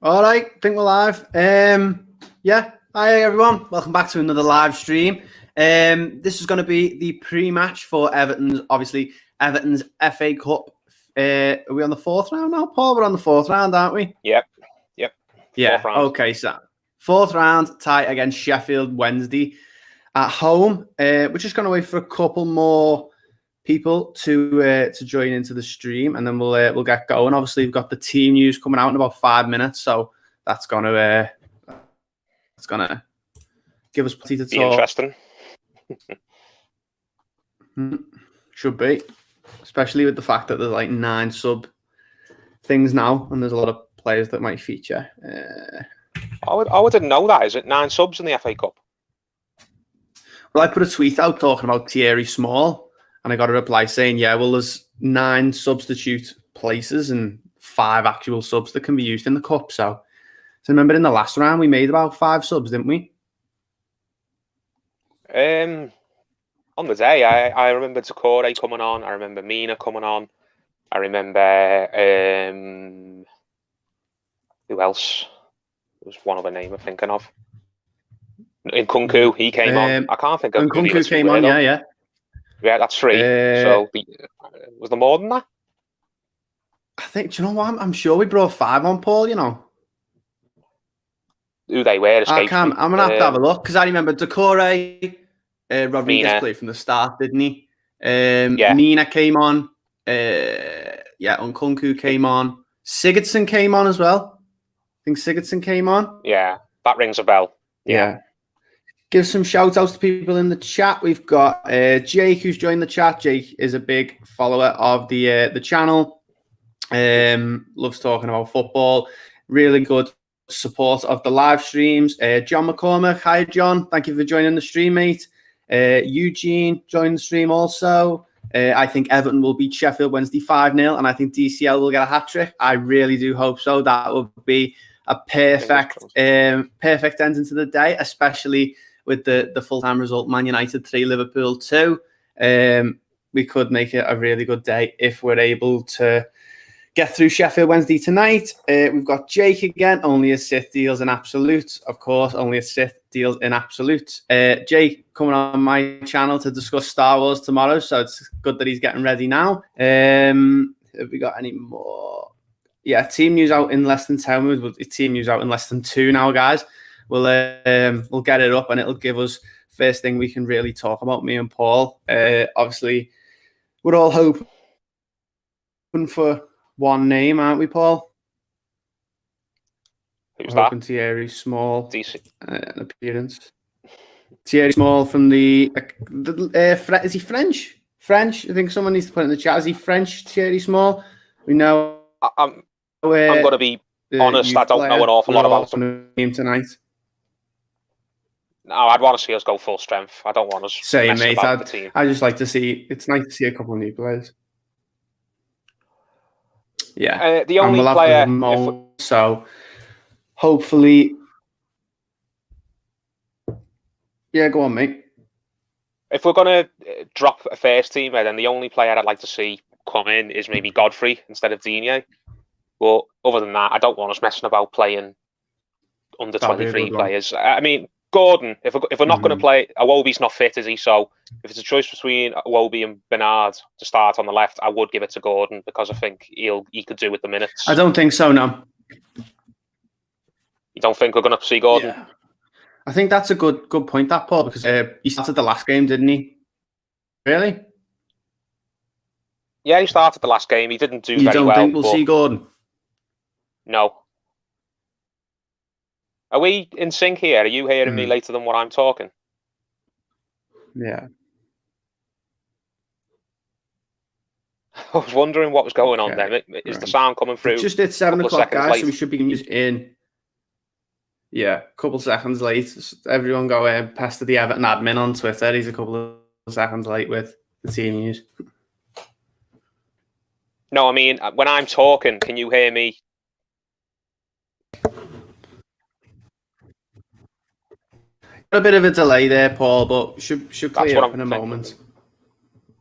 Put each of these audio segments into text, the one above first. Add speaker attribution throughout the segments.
Speaker 1: All right, I think we're live. Hi everyone. Welcome back to another live stream. This is going to be the pre-match for Everton's FA Cup. Are we on the fourth round now, Paul? We're on the fourth round, aren't we?
Speaker 2: Yep.
Speaker 1: Yeah.
Speaker 2: Fourth round.
Speaker 1: Okay, so fourth round tie against Sheffield Wednesday at home. We're just going to wait for a couple more people to join into the stream, and then we'll get going. Obviously, we've got the team news coming out in about 5 minutes, so that's gonna give us plenty to talk.
Speaker 2: Interesting.
Speaker 1: Should be, especially with the fact that there's like 9 sub things now, and there's a lot of players that might feature.
Speaker 2: I didn't know that. Is it 9 subs in the FA Cup?
Speaker 1: Well, I put a tweet out talking about Thierry Small, and I got a reply saying, yeah, well, there's 9 substitute places and 5 actual subs that can be used in the cup. So remember in the last round, we made about 5 subs, didn't we?
Speaker 2: On the day, I remember Toffee coming on. I remember Mina coming on. I remember who else? There was one other name I'm thinking of. In Kunku, he came on. I can't think of.
Speaker 1: Kunku came on, yeah.
Speaker 2: Yeah, that's 3. So was there more than that?
Speaker 1: I think. Do you know what? I'm sure we brought 5 on, Paul. You know
Speaker 2: who they were.
Speaker 1: I'm gonna have to have a look because I remember Toffee, Rodriguez played from the start, didn't he? Mina came on. Nkunku came on. Sigurdsson came on as well. I think Sigurdsson came on.
Speaker 2: Yeah, that rings a bell.
Speaker 1: Yeah. Give some shout outs to people in the chat. We've got Jake who's joined the chat. Jake is a big follower of the channel. Loves talking about football. Really good support of the live streams. John McCormick. Hi, John. Thank you for joining the stream, mate. Eugene joined the stream also. I think Everton will beat Sheffield Wednesday 5-0, and I think DCL will get a hat-trick. I really do hope so. That would be a perfect ending to the day, especially with the full-time result, Man United 3, Liverpool 2. We could make it a really good day if we're able to get through Sheffield Wednesday tonight. We've got Jake again. Only a Sith deals in absolute. Of course, only a Sith deals in absolute. Jake coming on my channel to discuss Star Wars tomorrow, so it's good that he's getting ready now. Have we got any more? Yeah, team news out in less than 10 minutes. Team news out in less than 2 now, guys. We'll get it up and it'll give us first thing we can really talk about, me and Paul. Obviously, we're all hoping for one name, aren't we, Paul?
Speaker 2: Who's that?
Speaker 1: Thierry Small.
Speaker 2: Decent.
Speaker 1: An appearance. Thierry Small from the is he French? French? I think someone needs to put it in the chat. Is he French, Thierry Small? We know.
Speaker 2: I'm going to be honest. I don't know an awful lot about
Speaker 1: him tonight.
Speaker 2: No, I'd want to see us go full strength. I don't want us.
Speaker 1: Same, mate. I just like to see. It's nice to see a couple of new players. Yeah,
Speaker 2: the only player.
Speaker 1: So hopefully, yeah. Go on, mate.
Speaker 2: If we're going to drop a first teamer, then the only player I'd like to see come in is maybe Godfrey instead of Digne. But other than that, I don't want us messing about playing under 23 players. I mean, Gordon, if we're not going to play, Iwobi's not fit, is he? So if it's a choice between Iwobi and Bernard to start on the left, I would give it to Gordon because I think he could do with the minutes.
Speaker 1: I don't think so, no.
Speaker 2: You don't think we're going to see Gordon?
Speaker 1: Yeah. I think that's a good point, that, Paul, because he started the last game, didn't he? Really?
Speaker 2: Yeah, he started the last game. He didn't do very well.
Speaker 1: You don't think we'll see Gordon?
Speaker 2: No. Are we in sync here? Are you hearing me later than what I'm talking?
Speaker 1: Yeah.
Speaker 2: I was wondering what was going on there. Is the sound coming through?
Speaker 1: Just at 7 o'clock, guys, so we should be in. Yeah, a couple seconds late. Everyone go pester the Everton admin on Twitter. He's a couple of seconds late with the team news.
Speaker 2: No, I mean, when I'm talking, can you hear me?
Speaker 1: A bit of a delay there, Paul, but should clear up in a moment.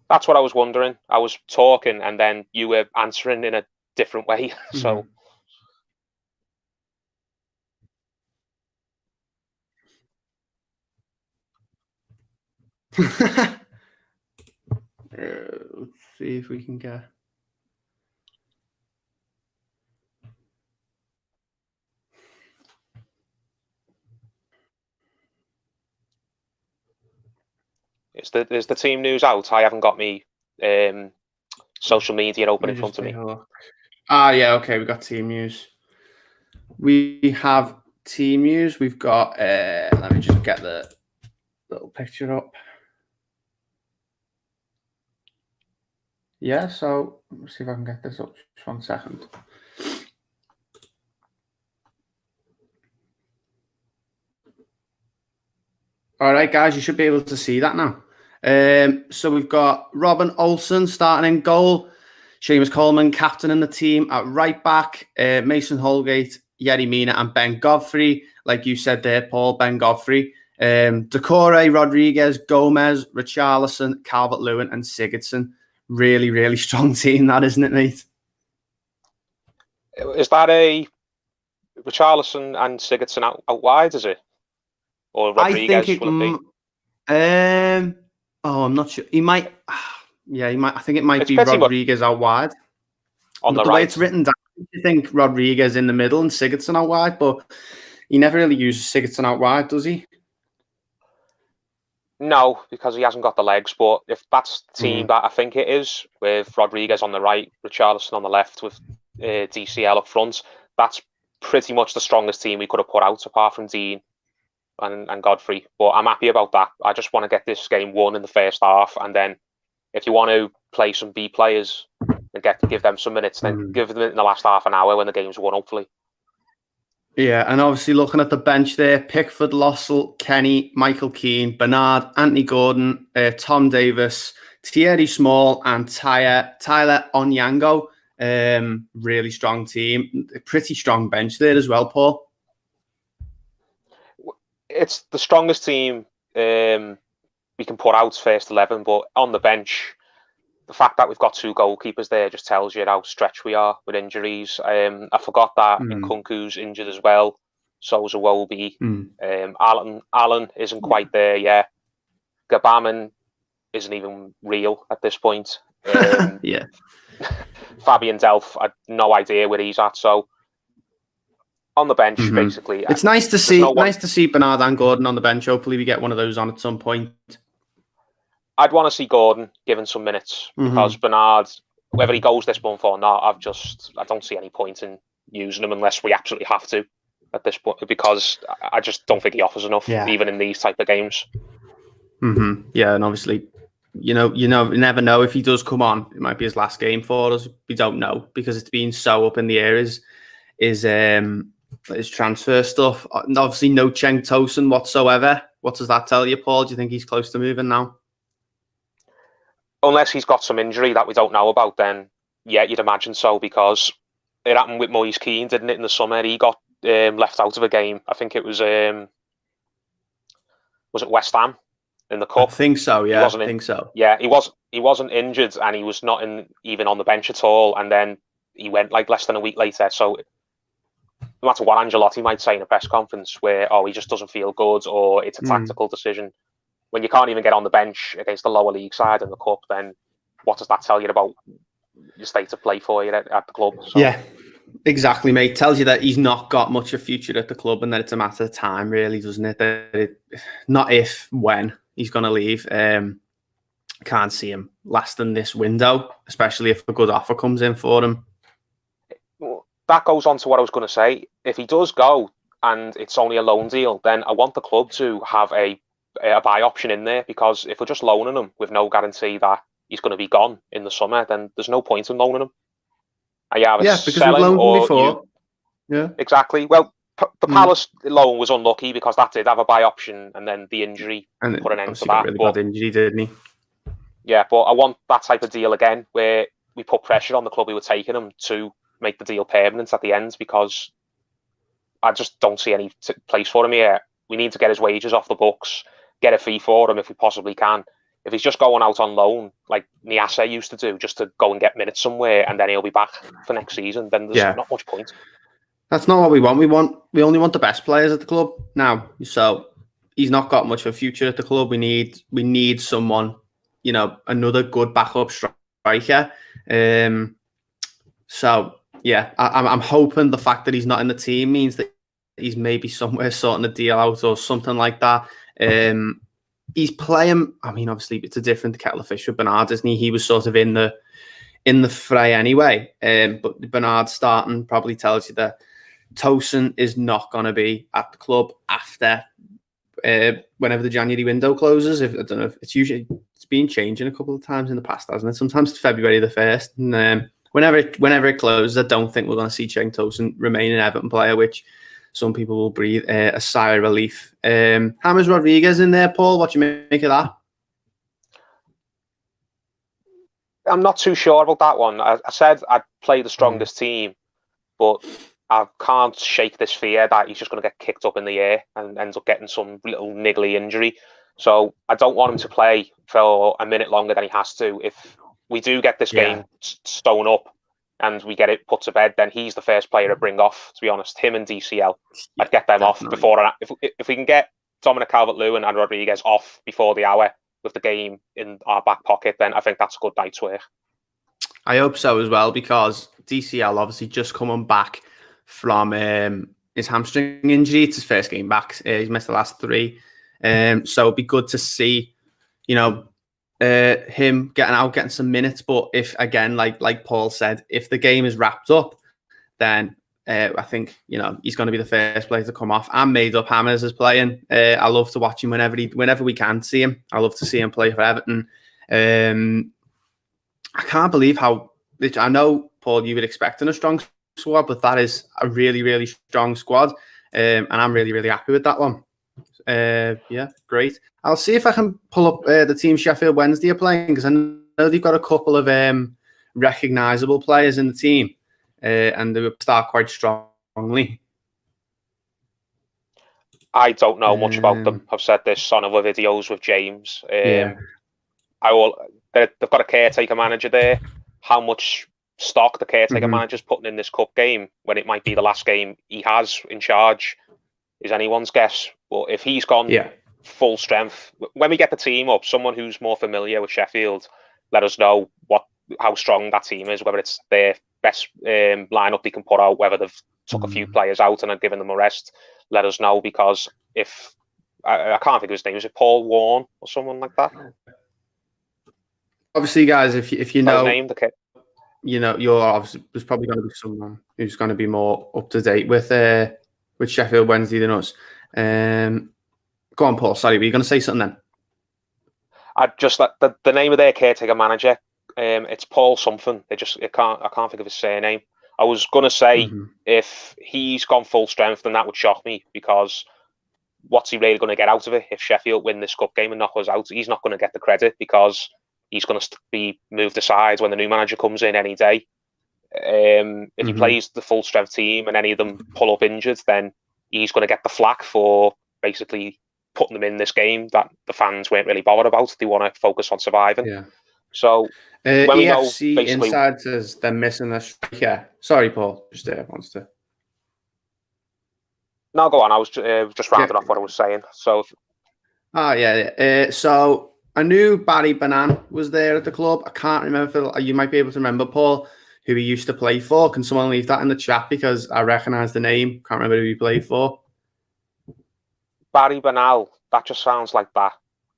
Speaker 2: That's what I was wondering. I was talking and then you were answering in a different way. So
Speaker 1: Let's see if we can get.
Speaker 2: Is the team news out? I haven't got me social media open in front of me.
Speaker 1: Yeah, okay, we've got team news. We have team news. We've got. Let me just get the little picture up. Yeah, so let's see if I can get this up. Just 1 second. All right, guys, you should be able to see that now. So we've got Robin Olsen starting in goal, Seamus Coleman captaining the team at right back, Mason Holgate, Yerry Mina, and Ben Godfrey. Like you said there, Paul, Ben Godfrey. Decore, Rodriguez, Gomez, Richarlison, Calvert-Lewin, and Sigurdsson. Really, really strong team, that, isn't it, mate?
Speaker 2: Is that a Richarlison and Sigurdsson out wide, is it? Or Rodriguez, will it be?
Speaker 1: I'm not sure. He might. Yeah, he might. I think it might be
Speaker 2: pretty
Speaker 1: Rodriguez out wide.
Speaker 2: On
Speaker 1: the
Speaker 2: right.
Speaker 1: way it's written down, you think Rodriguez in the middle and Sigurdsson out wide, but he never really uses Sigurdsson out wide, does he?
Speaker 2: No, because he hasn't got the legs. But if that's the team that I think it is, with Rodriguez on the right, Richarlison on the left, with DCL up front, that's pretty much the strongest team we could have put out, apart from Dean and Godfrey. But I'm happy about that. I just want to get this game won in the first half, and then if you want to play some B players and give them some minutes, then give them it in the last half an hour when the game's won, hopefully.
Speaker 1: Yeah, and obviously looking at the bench there, Pickford, Lossell, Kenny, Michael Keane, Bernard, Anthony Gordon, Tom Davis, Thierry Small, and Tyler Onyango. Really strong team. A pretty strong bench there as well, Paul.
Speaker 2: It's the strongest team we can put out first 11, but on the bench, the fact that we've got 2 goalkeepers there just tells you how stretched we are with injuries. I forgot that Nkunku's injured as well. So is Iwobi. Allen isn't quite there yet. Gabaman isn't even real at this point.
Speaker 1: Yeah.
Speaker 2: Fabian Delph, I have no idea where he's at. So on the bench, basically,
Speaker 1: it's nice to see. Nice to see Bernard and Gordon on the bench. Hopefully, we get one of those on at some point.
Speaker 2: I'd want to see Gordon given some minutes because Bernard, whether he goes this month or not, I don't see any point in using him unless we absolutely have to at this point, because I just don't think he offers enough, even in these type of games.
Speaker 1: Yeah, and obviously, you never know if he does come on. It might be his last game for us. We don't know because it's been so up in the air. His transfer stuff. And obviously, no Cenk Tosun whatsoever. What does that tell you, Paul? Do you think he's close to moving now?
Speaker 2: Unless he's got some injury that we don't know about, then yeah, you'd imagine so, because it happened with Moise Keane, didn't it, in the summer? He got left out of a game. I think it was it West Ham in the Cup?
Speaker 1: I think so, yeah. I think so.
Speaker 2: Yeah, he wasn't injured, and he was not even on the bench at all, and then he went like less than a week later. So no matter what Ancelotti might say in a press conference where, he just doesn't feel good or it's a tactical decision, when you can't even get on the bench against the lower league side in the Cup, then what does that tell you about your state of play for you at the club? So.
Speaker 1: Yeah, exactly, mate. Tells you that he's not got much of a future at the club and that it's a matter of time, really, doesn't it? Not if, when he's going to leave. Can't see him lasting this window, especially if a good offer comes in for him.
Speaker 2: That goes on to what I was going to say. If he does go and it's only a loan deal, then I want the club to have a buy option in there, because if we're just loaning him with no guarantee that he's going to be gone in the summer, then there's no point in loaning him.
Speaker 1: Because we've loaned him before. Yeah,
Speaker 2: exactly. Well, the Palace loan was unlucky because that did have a buy option, and then the injury put an end to that.
Speaker 1: Really bad injury, didn't he?
Speaker 2: Yeah, but I want that type of deal again, where we put pressure on the club we were taking him to make the deal permanent at the end, because I just don't see any place for him here. We need to get his wages off the books, get a fee for him if we possibly can. If he's just going out on loan, like Niasse used to do, just to go and get minutes somewhere, and then he'll be back for next season, then there's not much point.
Speaker 1: That's not what we want. We only want the best players at the club now. So he's not got much of a future at the club. We need someone, another good backup striker. So yeah, I'm hoping the fact that he's not in the team means that he's maybe somewhere sorting a deal out or something like that. He's playing. I mean, obviously it's a different kettle of fish with Bernard, isn't he? He was sort of in the fray anyway. But Bernard starting probably tells you that Tosin is not going to be at the club after whenever the January window closes. I don't know if it's been changing a couple of times in the past, hasn't it? Sometimes it's February the 1st, and whenever it closes, I don't think we're going to see Cenk Tosin remain an Everton player, which some people will breathe a sigh of relief. James Rodriguez in there, Paul. What do you make of that?
Speaker 2: I'm not too sure about that one. I said I'd play the strongest team, but I can't shake this fear that he's just going to get kicked up in the air and ends up getting some little niggly injury. So I don't want him to play for a minute longer than he has to. If we do get this game stone up and we get it put to bed, then he's the first player to bring off, to be honest. Him and DCL. I'd get them off before. If we can get Dominic Calvert-Lewin and Rodriguez off before the hour with the game in our back pocket, then I think that's a good night's work.
Speaker 1: I hope so as well, because DCL obviously just coming back from his hamstring injury. It's his first game back. He's missed the last 3. So it'd be good to see, him getting some minutes. But if, again, like Paul said, if the game is wrapped up, then I think, he's going to be the first player to come off. And Made Up Hammers is playing. I love to watch him whenever we can see him. I love to see him play for Everton. I can't believe how... I know, Paul, you were expecting a strong squad, but that is a really, really strong squad. And I'm really, really happy with that one. Yeah, great. I'll see if I can pull up the team Sheffield Wednesday are playing, because I know they've got a couple of recognisable players in the team, and they start quite strongly.
Speaker 2: I don't know much about them. I've said this on other videos with James. They've got a caretaker manager there. How much stock the caretaker manager's putting in this cup game when it might be the last game he has in charge is anyone's guess. But if he's gone full strength, when we get the team up, someone who's more familiar with Sheffield, let us know how strong that team is, whether it's their best lineup they can put out, whether they've took a few players out and are giving them a rest. Let us know, because if I can't think of his name, is it Paul Warne or someone like that?
Speaker 1: Obviously, guys, if you know,
Speaker 2: you're
Speaker 1: obviously, there's probably going to be someone who's going to be more up to date with Sheffield Wednesday than us. Go on, Paul. Sorry, were you going to say something then?
Speaker 2: I just the name of their caretaker manager. It's Paul something. I can't think of his surname. I was going to say if he's gone full strength, then that would shock me, because what's he really going to get out of it? If Sheffield win this cup game and knock us out, he's not going to get the credit, because he's going to be moved aside when the new manager comes in any day. If he plays the full strength team and any of them pull up injured, then he's going to get the flack for basically putting them in this game that the fans weren't really bothered about. They want to focus on surviving.
Speaker 1: Yeah.
Speaker 2: So when we know, basically,
Speaker 1: Inside says they're missing a striker. Sorry, Paul. Just wants to.
Speaker 2: No, go on. I was just rounding off what I was saying. So.
Speaker 1: So I knew Barry Banan was there at the club. I can't remember. You might be able to remember, Paul, who he used to play for. Can someone leave that in the chat, because I recognise the name. Can't remember who he played for.
Speaker 2: Barry Banal. That just sounds like that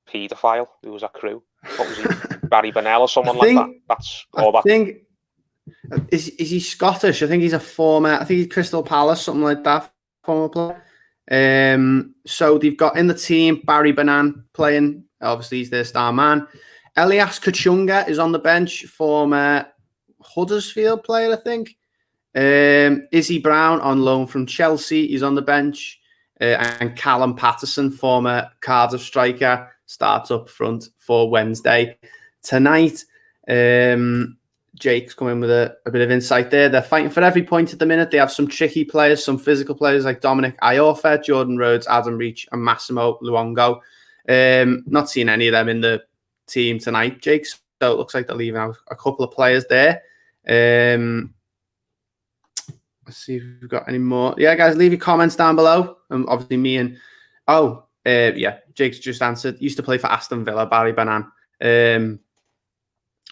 Speaker 2: paedophile who was at Crew. What was he? Barry Banal or someone like that? I
Speaker 1: think is he Scottish? I think he's a former. I think he's Crystal Palace, something like that. Former player. So they've got in the team Barry Banan playing. Obviously, he's their star man. Elias Kachunga is on the bench, former Huddersfield player, I think. Izzy Brown on loan from Chelsea. He's on the bench. And Callum Patterson, former Cardiff striker, starts up front for Wednesday tonight. Jake's coming with a bit of insight there. They're fighting for every point at the minute. They have some tricky players, some physical players like Dominic Iorfa, Jordan Rhodes, Adam Reach, and Massimo Luongo. Not seeing any of them in the team tonight, Jake. So it looks like they're leaving out a couple of players there. Let's see if we've got any more. Yeah, guys, leave your comments down below. Obviously, me and Jake's just answered. Used to play for Aston Villa, Barry Banan. And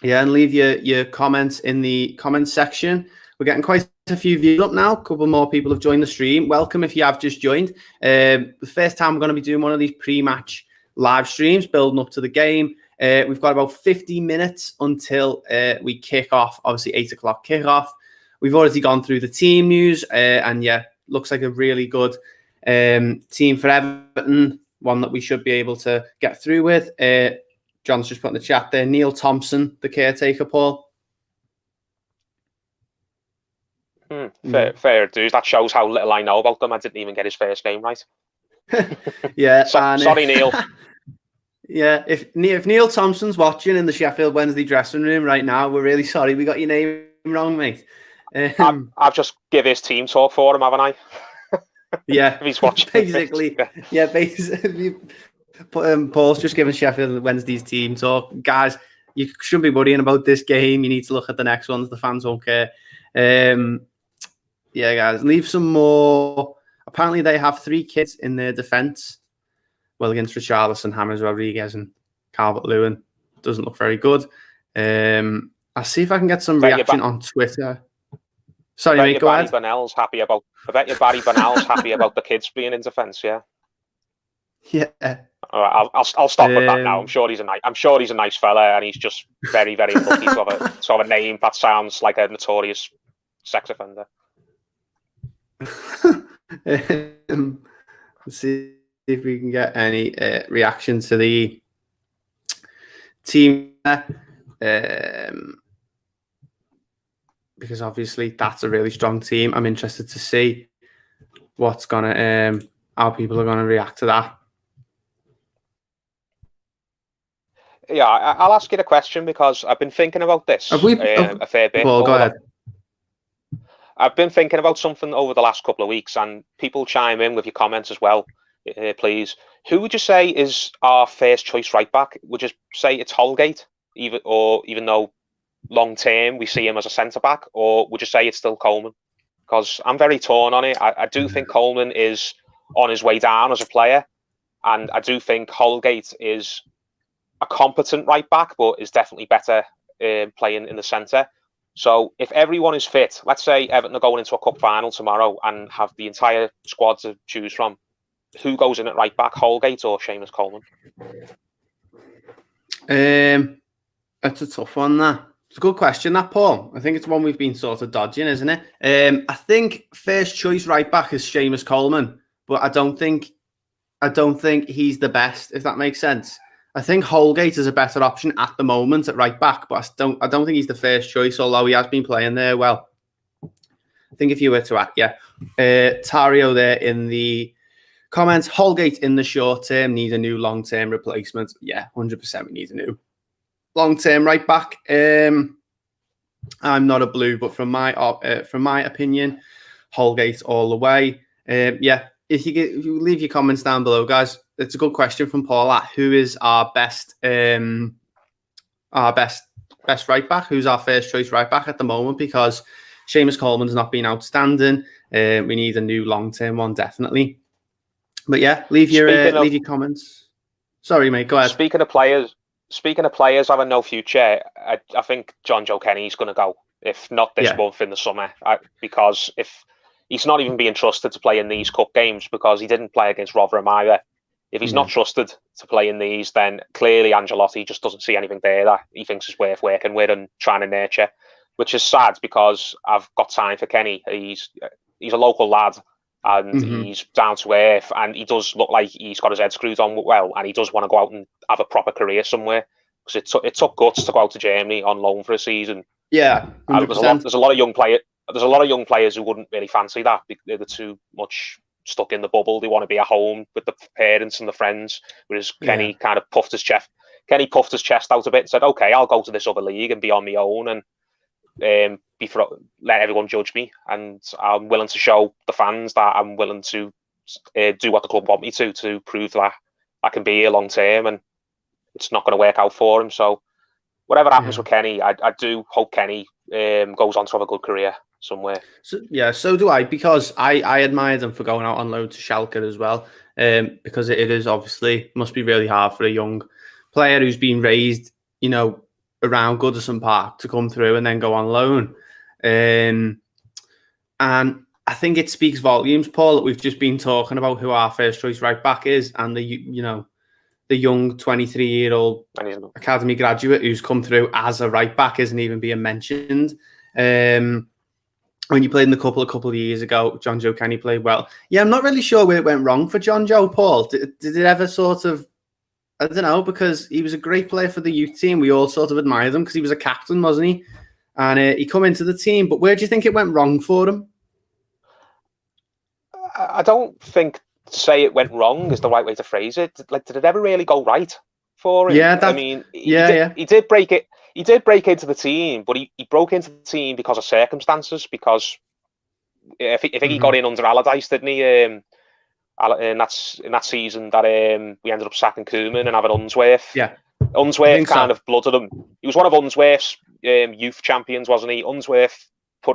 Speaker 1: leave your comments in the comments section. We're getting quite a few views up now. A couple more people have joined the stream. Welcome if you have just joined. The first time we're going to be doing one of these pre-match live streams, building up to the game. We've got about 50 minutes until we kick off. Obviously, 8 o'clock kickoff. We've already gone through the team news, and looks like a really good team for Everton. One that we should be able to get through with. John's just put in the chat there. Neil Thompson, the caretaker, Paul.
Speaker 2: Fair dues. That shows how little I know about them. I didn't even get his first name right.
Speaker 1: Sorry,
Speaker 2: Neil.
Speaker 1: If Neil Thompson's watching in the Sheffield Wednesday dressing room right now, we're really sorry we got your name wrong, mate.
Speaker 2: I've just give his team talk for him, haven't I?
Speaker 1: Yeah,
Speaker 2: if he's watching.
Speaker 1: Basically, basically, Paul's just giving Sheffield Wednesday's team talk. Guys, you shouldn't be worrying about this game. You need to look at the next ones. The fans won't care. Guys, leave some more. Apparently, they have 3 kids in their defence. Well, against Richarlison, James Rodriguez, and Calvert-Lewin. Doesn't look very good. I'll see if I can get some reaction on Twitter. Sorry, mate, go ahead. I bet you Barry Bonnell's happy about the kids being in defence, yeah?
Speaker 2: Yeah. All right, I'll stop with that now. I'm sure he's a nice fella, and he's just very, very lucky to have a name that sounds like a notorious sex offender.
Speaker 1: Let's see if we can get any reaction to the team. Because obviously that's a really strong team. I'm interested to see what's gonna how people are gonna react to that.
Speaker 2: Yeah, I'll ask you the question because I've been thinking about this a fair bit.
Speaker 1: Paul, go ahead.
Speaker 2: I've been thinking about something over the last couple of weeks, and people chime in with your comments as well, please. Who would you say is our first choice right back? Would you say it's Holgate, even though long term we see him as a centre back, or would you say it's still Coleman? Because I'm very torn on it. I do think Coleman is on his way down as a player, and I do think Holgate is a competent right back, but is definitely better playing in the centre. So if everyone is fit, let's say Everton are going into a cup final tomorrow and have the entire squad to choose from, who goes in at right back, Holgate or Seamus Coleman?
Speaker 1: That's a tough one, that. It's a good question, that, Paul. I think it's one we've been sort of dodging, isn't it? I think first choice right back is Seamus Coleman, but I don't think he's the best, if that makes sense. I think Holgate is a better option at the moment at right back, but I don't think he's the first choice, although he has been playing there well. I think if you were to act, Tario there in the comments, Holgate in the short term needs a new long-term replacement. Yeah, 100% we need a new long-term right back. I'm not a blue, but from my opinion, Holgate all the way. If you leave your comments down below, guys, it's a good question from Paul. Who is our best right back? Who's our first choice right back at the moment? Because Seamus Coleman's not been outstanding. We need a new long-term one, definitely. But yeah, leave your comments. Sorry, mate. Go ahead.
Speaker 2: Speaking of players having no future, I think John Joe Kenny's going to go. If not this month, in the summer, because if he's not even being trusted to play in these cup games because he didn't play against Rotherham either. If he's not trusted to play in these, then clearly Ancelotti just doesn't see anything there that he thinks is worth working with and trying to nurture, which is sad because I've got time for Kenny. He's a local lad and he's down to earth, and he does look like he's got his head screwed on well, and he does want to go out and have a proper career somewhere. Because it took guts to go out to Germany on loan for a season.
Speaker 1: Yeah,
Speaker 2: there's a lot of young players who wouldn't really fancy that. They're too much stuck in the bubble. They want to be at home with the parents and the friends. Whereas Kenny kind of puffed his chest. Kenny puffed his chest out a bit and said, "Okay, I'll go to this other league and be on my own and let everyone judge me. And I'm willing to show the fans that I'm willing to do what the club want me to prove that I can be here long term." And it's not going to work out for him. So whatever happens with Kenny, I do hope Kenny goes on to have a good career somewhere.
Speaker 1: So do I, because I admire them for going out on loan to Schalke as well, because it is obviously must be really hard for a young player who's been raised, around Goodison Park to come through and then go on loan. And I think it speaks volumes, Paul, that we've just been talking about who our first choice right back is, and the young 23-year-old academy graduate who's come through as a right back isn't even being mentioned. When you played in the couple of years ago, John Joe Kenny played well. Yeah, I'm not really sure where it went wrong for John Joe, Paul. Did it ever sort of, I don't know, because he was a great player for the youth team. We all sort of admired him because he was a captain, wasn't he? And he come into the team. But where do you think it went wrong for him?
Speaker 2: I don't think to say it went wrong is the right way to phrase it. Like, did it ever really go right for him?
Speaker 1: Yeah,
Speaker 2: he did break it. He did break into the team, but he broke into the team because of circumstances. Because I think he got in under Allardyce, didn't he? In that season that we ended up sacking Koeman and having Unsworth.
Speaker 1: Yeah,
Speaker 2: Unsworth kind of blooded him. He was one of Unsworth's youth champions, wasn't he? Unsworth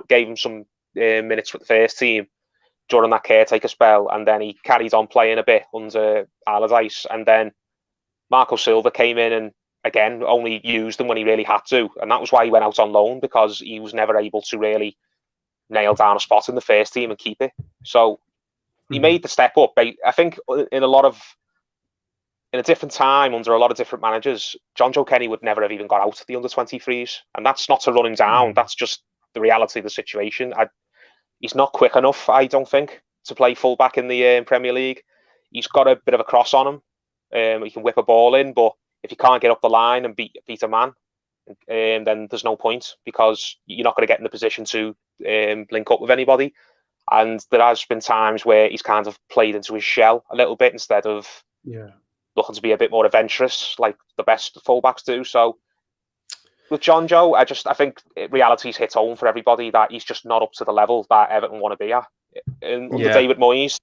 Speaker 2: gave him some minutes with the first team during that caretaker spell, and then he carried on playing a bit under Allardyce, and then Marco Silva came in and again only used him when he really had to, and that was why he went out on loan, because he was never able to really nail down a spot in the first team and keep it. So he made the step up. I think in a different time, under a lot of different managers, John Joe Kenny would never have even got out of the under-23s, and that's not to run him down. That's just the reality of the situation. He's not quick enough, I don't think, to play fullback in the Premier League. He's got a bit of a cross on him. He can whip a ball in, but if you can't get up the line and beat a man, then there's no point, because you're not going to get in the position to link up with anybody. And there has been times where he's kind of played into his shell a little bit instead of looking to be a bit more adventurous, like the best fullbacks do. So with John Joe, I think reality's hit home for everybody that he's just not up to the level that Everton want to be at. Under David Moyes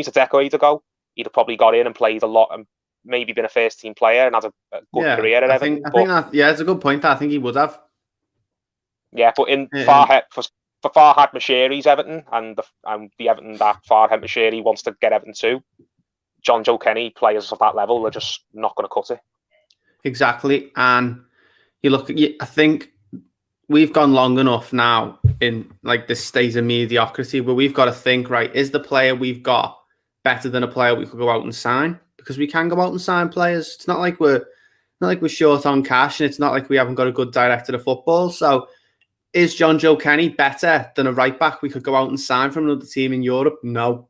Speaker 2: a decade ago, he'd have probably got in and played a lot and maybe been a first team player and had a good career at Everton.
Speaker 1: I think that, it's a good point. I think he would have.
Speaker 2: Yeah, but in for Farhad Moshiri's Everton and the Everton that Farhad Moshiri wants to get Everton to, John Joe Kenny, players of that level are just not going to cut it.
Speaker 1: Exactly. And I think we've gone long enough now in like this state of mediocrity where we've got to think, right, is the player we've got better than a player we could go out and sign? Because we can go out and sign players. It's not like we're short on cash, and it's not like we haven't got a good director of football. So is John Joe Kenny better than a right back we could go out and sign from another team in Europe? No.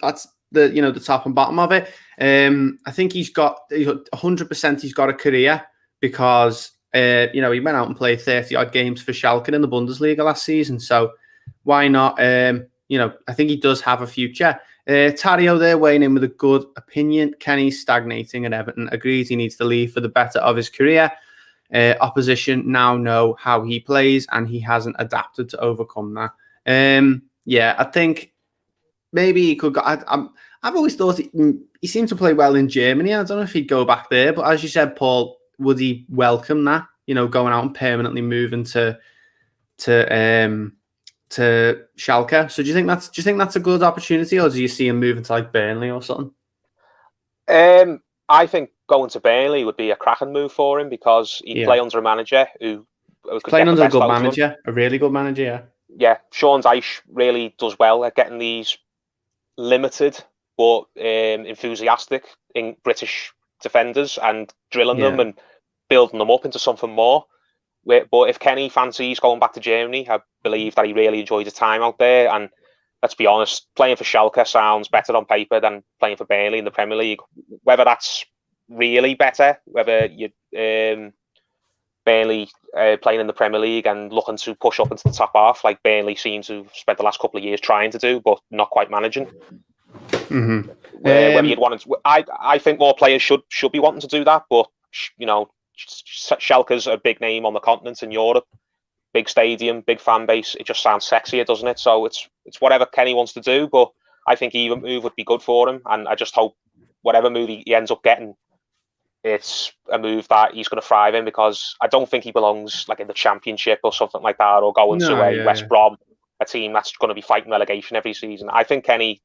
Speaker 1: That's the top and bottom of it. I think he's got 100%. He's got a career because he went out and played 30 odd games for Schalke in the Bundesliga last season. So why not? I think he does have a future. Tario there weighing in with a good opinion. Kenny's stagnating at Everton. Agrees he needs to leave for the better of his career. Opposition now know how he plays, and he hasn't adapted to overcome that. I think maybe he could go. I've always thought he seemed to play well in Germany. I don't know if he'd go back there, but as you said, Paul, would he welcome that? Going out and permanently moving to Schalke. So do you think that's a good opportunity, or do you see him moving to like Burnley or something?
Speaker 2: I think going to Burnley would be a cracking move for him, because he'd play under a manager who could
Speaker 1: playing under a good manager, a really good manager. Yeah.
Speaker 2: Yeah, Sean Dyche really does well at getting these limited but enthusiastic in British defenders and drilling them and building them up into something more. But if Kenny fancies going back to Germany, I believe that he really enjoyed his time out there. And let's be honest, playing for Schalke sounds better on paper than playing for Burnley in the Premier League. Whether that's really better, whether you Burnley playing in the Premier League and looking to push up into the top half, like Burnley seem to have spent the last couple of years trying to do, but not quite managing.
Speaker 1: Mm-hmm.
Speaker 2: Whether you'd want to, I think more players should be wanting to do that, but Schalke's a big name on the continent in Europe, big stadium, big fan base. It just sounds sexier, doesn't it? So it's whatever Kenny wants to do, but I think either move would be good for him, and I just hope whatever move he ends up getting it's a move that he's going to thrive in, because I don't think he belongs like in the Championship or something like that, or going to a West Brom, a team that's going to be fighting relegation every season. I think Kenny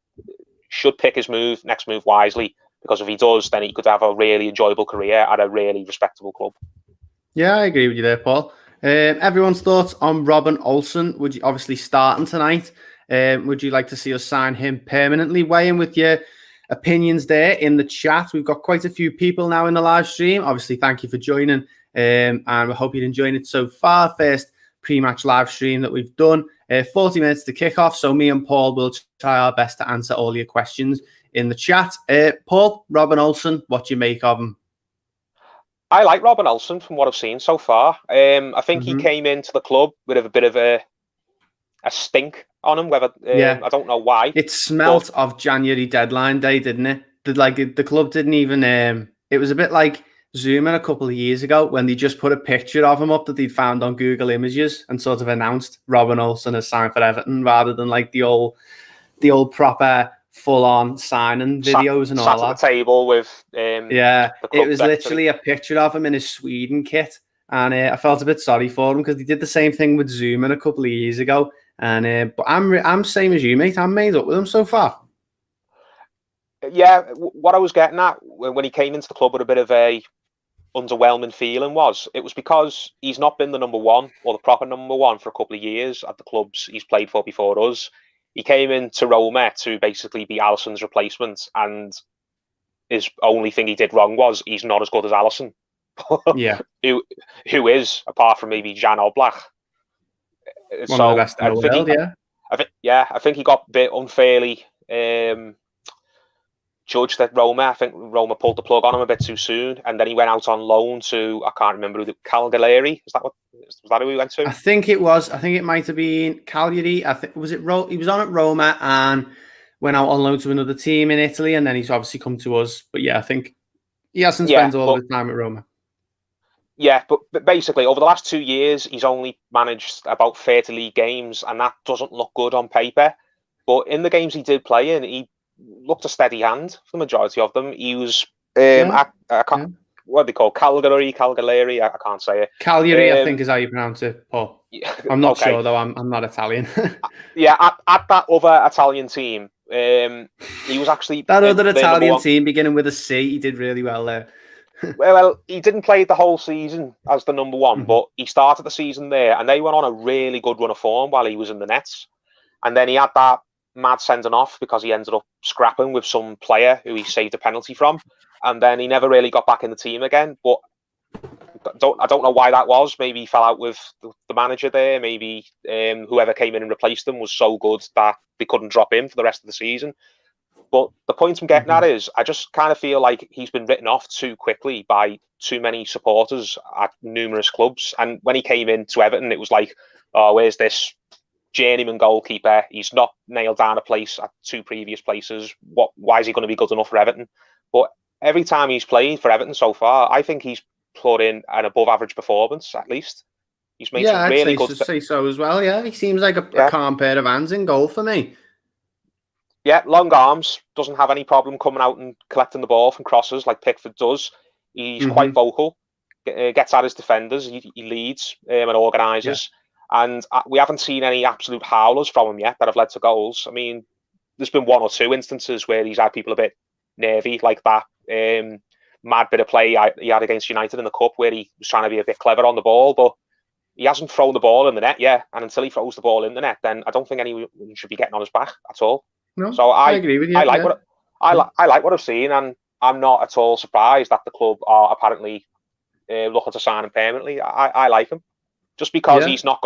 Speaker 2: should pick his next move wisely, because if he does, then he could have a really enjoyable career at a really respectable club.
Speaker 1: Yeah, I agree with you there, Paul. Everyone's thoughts on Robin Olsen? Would you obviously starting tonight? Would you like to see us sign him permanently? Weigh in with your opinions there in the chat. We've got quite a few people now in the live stream. Obviously, thank you for joining, and we hope you're enjoying it so far. First pre-match live stream that we've done. 40 minutes to kick off, so me and Paul will try our best to answer all your questions in the chat. Paul, Robin Olsen, what do you make of him?
Speaker 2: I like Robin Olsen from what I've seen so far. I think he came into the club with a bit of a stink on him. Whether I don't know why.
Speaker 1: It smelt of January deadline day, didn't it? The club didn't even. It was a bit like Zoom a couple of years ago when they just put a picture of him up that they'd found on Google Images and sort of announced Robin Olsen as signed for Everton, rather than like the old proper full-on signing videos and all that.
Speaker 2: Sat at the table with
Speaker 1: it was literally a picture of him in his Sweden kit, and I felt a bit sorry for him because he did the same thing with Zoom a couple of years ago. And but I'm same as you, mate. I'm made up with him so far.
Speaker 2: Yeah, what I was getting at when he came into the club with a bit of a underwhelming feeling was because he's not been the number one or the proper number one for a couple of years at the clubs he's played for before us. He came into Roma to basically be Alisson's replacement, and his only thing he did wrong was he's not as good as Alisson.
Speaker 1: Yeah,
Speaker 2: who is, apart from maybe Jan Oblak.
Speaker 1: One of the best in the world,
Speaker 2: I think he got a bit unfairly judged at Roma. I think Roma pulled the plug on him a bit too soon, and then he went out on loan to, I can't remember who, Cagliari. Was that who he went to?
Speaker 1: I think it was. I think it might have been Cagliari. I think he was on at Roma and went out on loan to another team in Italy, and then he's obviously come to us. But yeah, I think he hasn't spent all of his time at Roma.
Speaker 2: Yeah, but basically, over the last 2 years, he's only managed about 30 league games, and that doesn't look good on paper. But in the games he did play in, he looked a steady hand for the majority of them. He was, what do they call Cagliari? I can't say it.
Speaker 1: Cagliari, I think is how you pronounce it, Paul. I'm not sure, though. I'm not Italian.
Speaker 2: At that other Italian team, he was actually...
Speaker 1: that other Italian team, beginning with a C, he did really well there.
Speaker 2: Well, he didn't play the whole season as the number one, but he started the season there, and they went on a really good run of form while he was in the nets. And then he had that mad sending off because he ended up scrapping with some player who he saved a penalty from, and then he never really got back in the team again. But I don't know why that was. Maybe he fell out with the manager there. Maybe whoever came in and replaced him was so good that they couldn't drop him for the rest of the season. But the point I'm getting at is I just kind of feel like he's been written off too quickly by too many supporters at numerous clubs. And when he came into Everton, it was like, oh, where's this journeyman goalkeeper? He's not nailed down a place at 2 previous places. Why is he going to be good enough for Everton? But every time he's played for Everton so far, I think he's put in an above average performance, at least. He's made some really good...
Speaker 1: I'd say so as well, yeah. He seems like a calm pair of hands in goal for me.
Speaker 2: Yeah, long arms, doesn't have any problem coming out and collecting the ball from crosses like Pickford does. He's quite vocal, gets at his defenders, he leads and organises. Yeah. And we haven't seen any absolute howlers from him yet that have led to goals. I mean, there's been 1 or 2 instances where he's had people a bit nervy, like that mad bit of play he had against United in the Cup where he was trying to be a bit clever on the ball, but he hasn't thrown the ball in the net yet. And until he throws the ball in the net, then I don't think anyone should be getting on his back at all.
Speaker 1: No,
Speaker 2: so
Speaker 1: I agree with you.
Speaker 2: I like what I've seen, and I'm not at all surprised that the club are apparently looking to sign him permanently. I like him just because he's not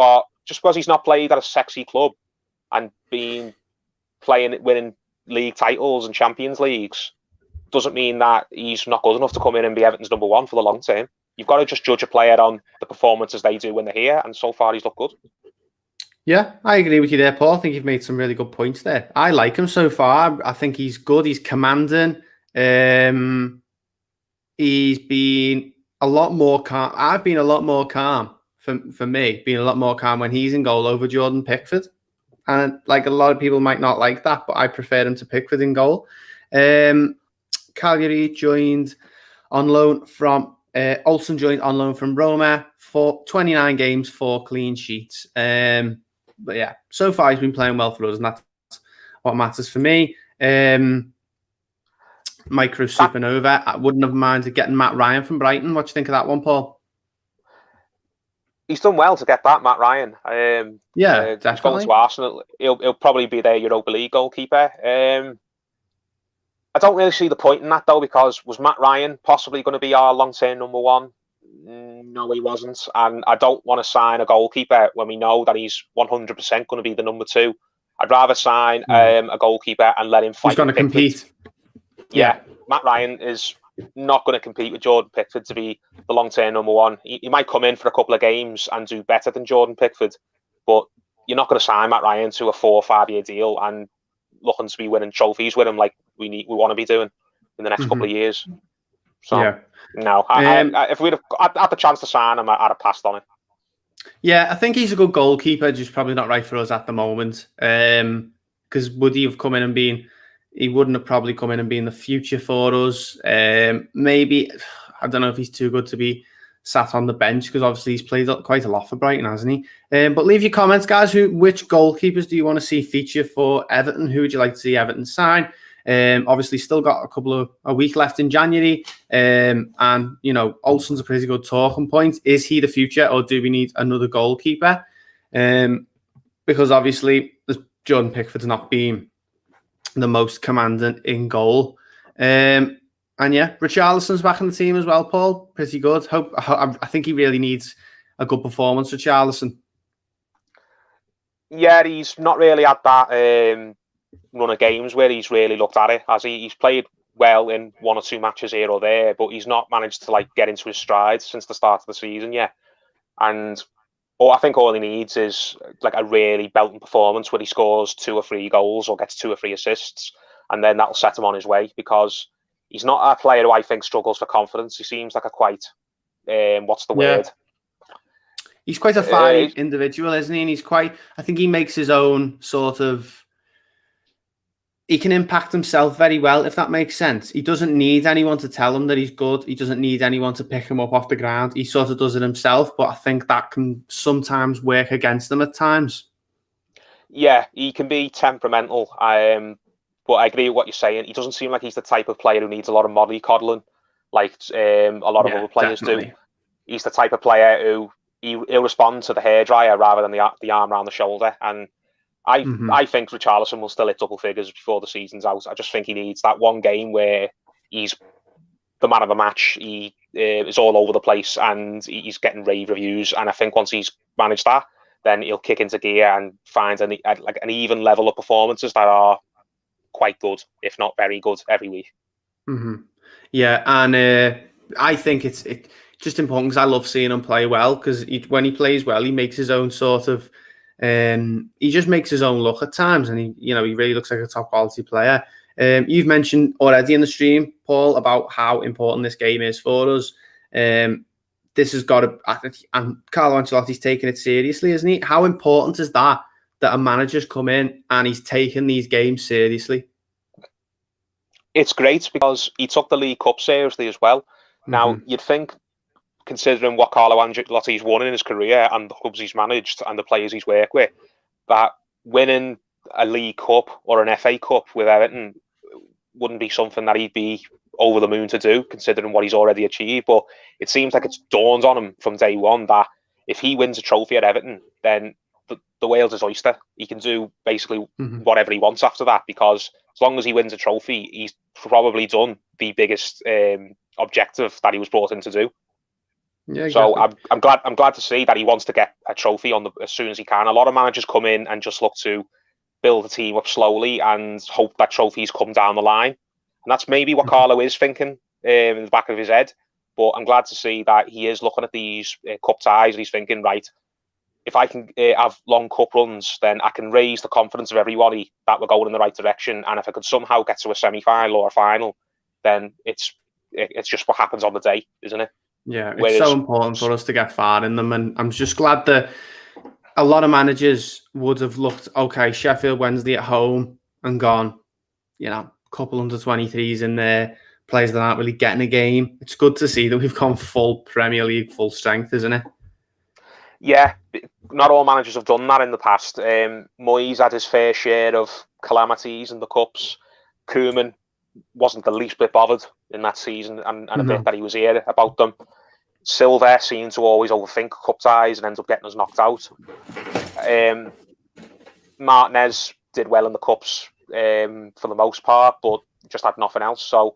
Speaker 2: played at a sexy club and winning league titles and Champions Leagues doesn't mean that he's not good enough to come in and be Everton's number one for the long term. You've got to just judge a player on the performances they do when they're here, and so far he's looked good.
Speaker 1: Yeah, I agree with you there, Paul. I think you've made some really good points there. I like him so far. I think he's good. He's commanding. He's been a lot more calm. I've been a lot more calm for me, being a lot more calm when he's in goal over Jordan Pickford. And like a lot of people might not like that, but I prefer him to Pickford in goal. Cagliari joined on loan from Olsen joined on loan from Roma for 29 games, 4 clean sheets. But yeah, so far he's been playing well for us, and that's what matters for me. Micro Supernova. I wouldn't have minded getting Matt Ryan from Brighton. What do you think of that one, Paul?
Speaker 2: He's done well to get that, Matt Ryan.
Speaker 1: Yeah, definitely.
Speaker 2: He's going to Arsenal. He'll probably be their Europa League goalkeeper. I don't really see the point in that, though, because was Matt Ryan possibly going to be our long-term number one? No, he wasn't. And I don't want to sign a goalkeeper when we know that he's 100% going to be the number 2. I'd rather sign a goalkeeper and let him fight.
Speaker 1: He's going to compete.
Speaker 2: Yeah, Matt Ryan is not going to compete with Jordan Pickford to be the long-term number 1. He might come in for a couple of games and do better than Jordan Pickford, but you're not going to sign Matt Ryan to a 4 or 5 year deal and looking to be winning trophies with him like we want to be doing in the next couple of years. So no, if we'd have had the chance to sign him, I'd have passed on it.
Speaker 1: Yeah, I think he's a good goalkeeper, just probably not right for us at the moment. Because would he have come in and been? He wouldn't have probably come in and been the future for us. Maybe, I don't know if he's too good to be sat on the bench, because obviously he's played quite a lot for Brighton, hasn't he? But leave your comments, guys. Which goalkeepers do you want to see feature for Everton? Who would you like to see Everton sign? Obviously, still got a week left in January. And, you know, Olsen's a pretty good talking point. Is he the future, or do we need another goalkeeper? Because obviously, Jordan Pickford's not been the most commanding in goal. And yeah, Richarlison's back in the team as well, Paul. Pretty good. I think he really needs a good performance, Richarlison.
Speaker 2: Yeah, he's not really had that run of games where he's really looked at it. He's played well in 1 or 2 matches here or there, but he's not managed to get into his stride since the start of the season yet. And I think all he needs is a really belting performance where he scores 2 or 3 goals or gets 2 or 3 assists, and then that'll set him on his way, because he's not a player who I think struggles for confidence. He seems like a quite, what's the word?
Speaker 1: He's quite a fiery individual, isn't he? And I think he makes his own sort of, he can impact himself very well, if that makes sense. He doesn't need anyone to tell him that he's good. He doesn't need anyone to pick him up off the ground. He sort of does it himself, but I think that can sometimes work against him at times. Yeah,
Speaker 2: he can be temperamental. But I agree with what you're saying. He doesn't seem like he's the type of player who needs a lot of mollycoddling, like a lot of other players do. He's the type of player who he'll respond to the hairdryer rather than the arm around the shoulder. And I think Richarlison will still hit double figures before the season's out. I just think he needs that one game where he's the man of the match. He is all over the place and he's getting rave reviews. And I think once he's managed that, then he'll kick into gear and find an even level of performances that are quite good, if not very good, every week.
Speaker 1: Yeah, and I think it's just important, because I love seeing him play well, because when he plays well, he makes his own sort of, he just makes his own look at times, and he really looks like a top quality player. You've mentioned already in the stream, Paul, about how important this game is for us. This has got to, and Carlo Ancelotti's taking it seriously, isn't he? How important is that a manager's come in and he's taken these games seriously?
Speaker 2: It's great, because he took the League Cup seriously as well. Now, you'd think, considering what Carlo Ancelotti's won in his career and the clubs he's managed and the players he's worked with, that winning a League Cup or an FA Cup with Everton wouldn't be something that he'd be over the moon to do, considering what he's already achieved. But it seems like it's dawned on him from day one that if he wins a trophy at Everton, then the Wales is oyster. He can do basically whatever he wants after that, because as long as he wins a trophy, he's probably done the biggest objective that he was brought in to do. Yeah, exactly. So I'm glad to see that he wants to get a trophy as soon as he can. A lot of managers come in and just look to build a team up slowly and hope that trophies come down the line, and that's maybe what Carlo is thinking in the back of his head. But I'm glad to see that he is looking at these cup ties and he's thinking, right, if I can have long cup runs, then I can raise the confidence of everybody that we're going in the right direction. And if I could somehow get to a semi-final or a final, then it's just what happens on the day, isn't it?
Speaker 1: Yeah, it's so important for us to get far in them. And I'm just glad that a lot of managers would have looked, okay, Sheffield Wednesday at home and gone, couple under 23s in there, players that aren't really getting a game. It's good to see that we've gone full Premier League, full strength, isn't it?
Speaker 2: Yeah, not all managers have done that in the past. Moyes had his fair share of calamities in the Cups. Koeman wasn't the least bit bothered in that season and a bit that he was here about them. Silva seemed to always overthink cup ties and ends up getting us knocked out. Martinez did well in the Cups for the most part, but just had nothing else. So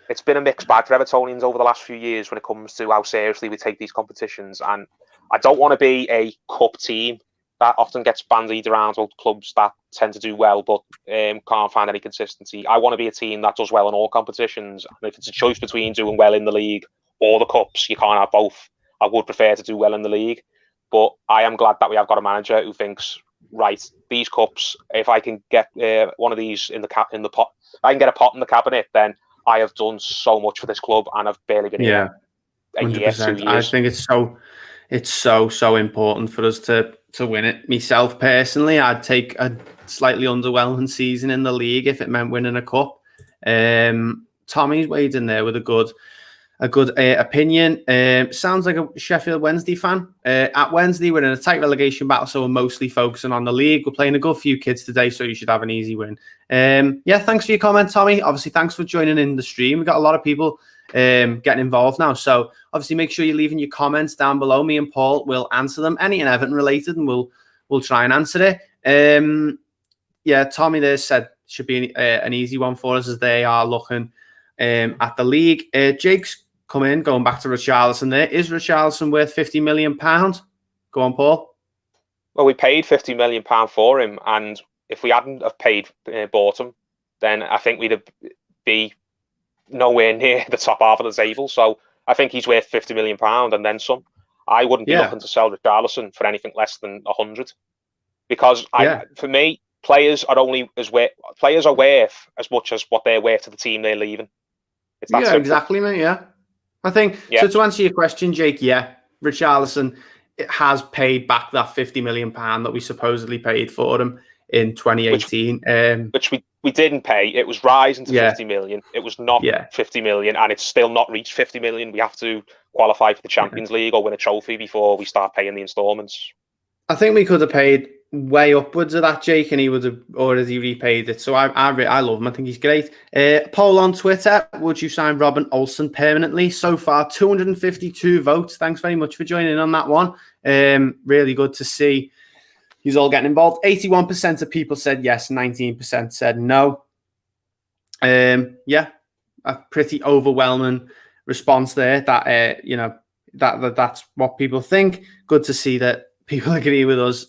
Speaker 2: it's been a mixed bag for Evertonians over the last few years when it comes to how seriously we take these competitions. And I don't want to be a cup team that often gets bandied around with clubs that tend to do well but can't find any consistency. I want to be a team that does well in all competitions. And if it's a choice between doing well in the league or the cups, you can't have both. I would prefer to do well in the league. But I am glad that we have got a manager who thinks, right, these cups, if I can get one of these in the pot, if I can get a pot in the cabinet, then I have done so much for this club and I've barely been here a
Speaker 1: 100%.
Speaker 2: year, 2 years.
Speaker 1: I think it's so important for us to win it. Myself personally, I'd take a slightly underwhelming season in the league if it meant winning a cup. Tommy's weighed in there with a good opinion. Sounds like a Sheffield Wednesday fan. At Wednesday, we're in a tight relegation battle, so we're mostly focusing on the league. We're playing a good few kids today, so you should have an easy win. Thanks for your comment, Tommy. Obviously, thanks for joining in the stream. We've got a lot of people getting involved now, so obviously make sure you're leaving your comments down below. Me and Paul will answer them, anything Everton related, and we'll try and answer it. Tommy there said should be an easy one for us as they are looking at the league. Jake's come in, going back to Richarlison there. Is Richarlison worth £50 million? Go on, Paul.
Speaker 2: Well, we paid £50 million for him, and if we hadn't have bought him, then I think we'd be nowhere near the top half of the table. So I think he's worth £50 million and then some. I wouldn't be looking to sell Richarlison for anything less than 100, because for me, players are worth as much as what they're worth to the team they're leaving. It's that simple.
Speaker 1: Exactly, mate. Yeah, I think so. To answer your question, Jake, Richarlison has paid back that £50 million that we supposedly paid for him in 2018,
Speaker 2: which we didn't pay. It was rising to 50 million. It was not 50 million, and it's still not reached 50 million. We have to qualify for the Champions League or win a trophy before we start paying the instalments.
Speaker 1: I think we could have paid way upwards of that, Jake, and he would have already repaid it. So I love him. I think he's great. Poll on Twitter: would you sign Robin Olsen permanently? So far, 252 votes. Thanks very much for joining in on that one. Really good to see he's all getting involved. 81% of people said yes, 19% said no. A pretty overwhelming response there. That that's what people think. Good to see that people agree with us.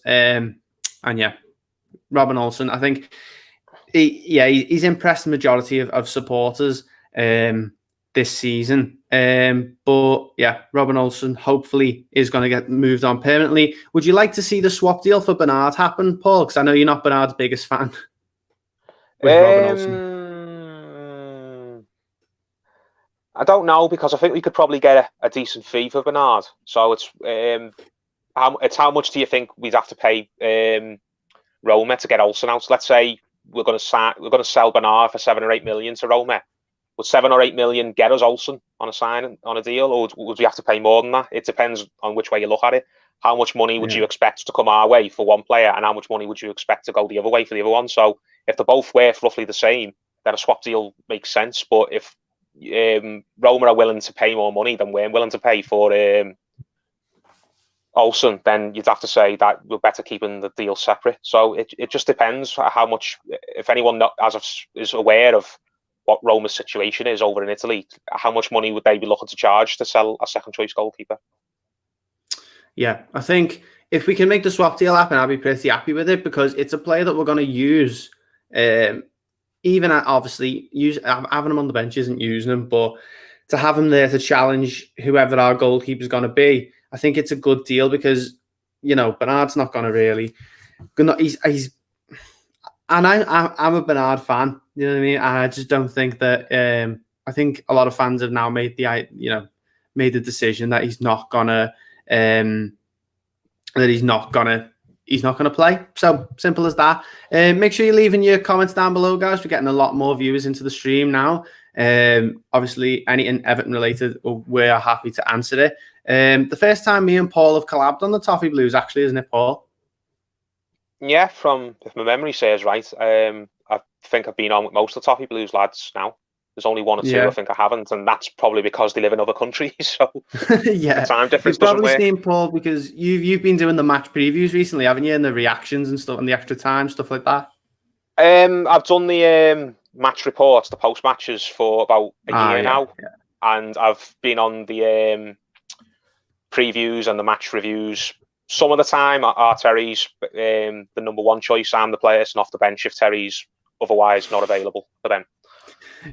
Speaker 1: Robin Olsen, I think he's impressed the majority of supporters this season. Robin Olsen hopefully is going to get moved on permanently. Would you like to see the swap deal for Bernard happen, Paul? Because I know you're not Bernard's biggest fan. With Robin Olsen.
Speaker 2: I don't know, because I think we could probably get a decent fee for Bernard. So it's how much do you think we'd have to pay Roma to get Olsen out? So let's say we're going to sell Bernard for 7 or 8 million to Roma. Would 7 or 8 million get us Olsen on a deal, or would we have to pay more than that? It depends on which way you look at it. How much money would you expect to come our way for one player, and how much money would you expect to go the other way for the other one? So if they're both worth roughly the same, then a swap deal makes sense. But if Roma are willing to pay more money than we're willing to pay for Olsen, then you'd have to say that we're better keeping the deal separate. So it just depends how much, if anyone is aware of what Roma's situation is over in Italy, how much money would they be looking to charge to sell a second choice goalkeeper?
Speaker 1: Yeah, I think if we can make the swap deal happen, I'll be pretty happy with it, because it's a player that we're going to use. Even obviously having him on the bench isn't using him, but to have him there to challenge whoever our goalkeeper is going to be, I think it's a good deal, because Bernard's not going to really. He's and I'm a Bernard fan. You know what I mean? I just don't think that. I think a lot of fans have now made the decision that he's not gonna play. So simple as that. Make sure you're leaving your comments down below, guys. We're getting a lot more viewers into the stream now. Obviously, anything Everton related, we're happy to answer it. The first time me and Paul have collabed on the Toffee Blues, actually, isn't it, Paul?
Speaker 2: Yeah, if my memory serves right, I think I've been on with most of the Toffee Blues lads now. There's only one or two I think I haven't, and that's probably because they live in other countries. So
Speaker 1: yeah,
Speaker 2: the time difference
Speaker 1: you've
Speaker 2: doesn't
Speaker 1: probably
Speaker 2: work.
Speaker 1: seen Paul because you've been doing the match previews recently, haven't you? And the reactions and stuff, and the extra time stuff like that.
Speaker 2: I've done the match reports, the post matches for about a year now, and I've been on the previews and the match reviews. Some of the time, Terry's the number one choice. I'm the player sitting off the bench if Terry's otherwise not available for them.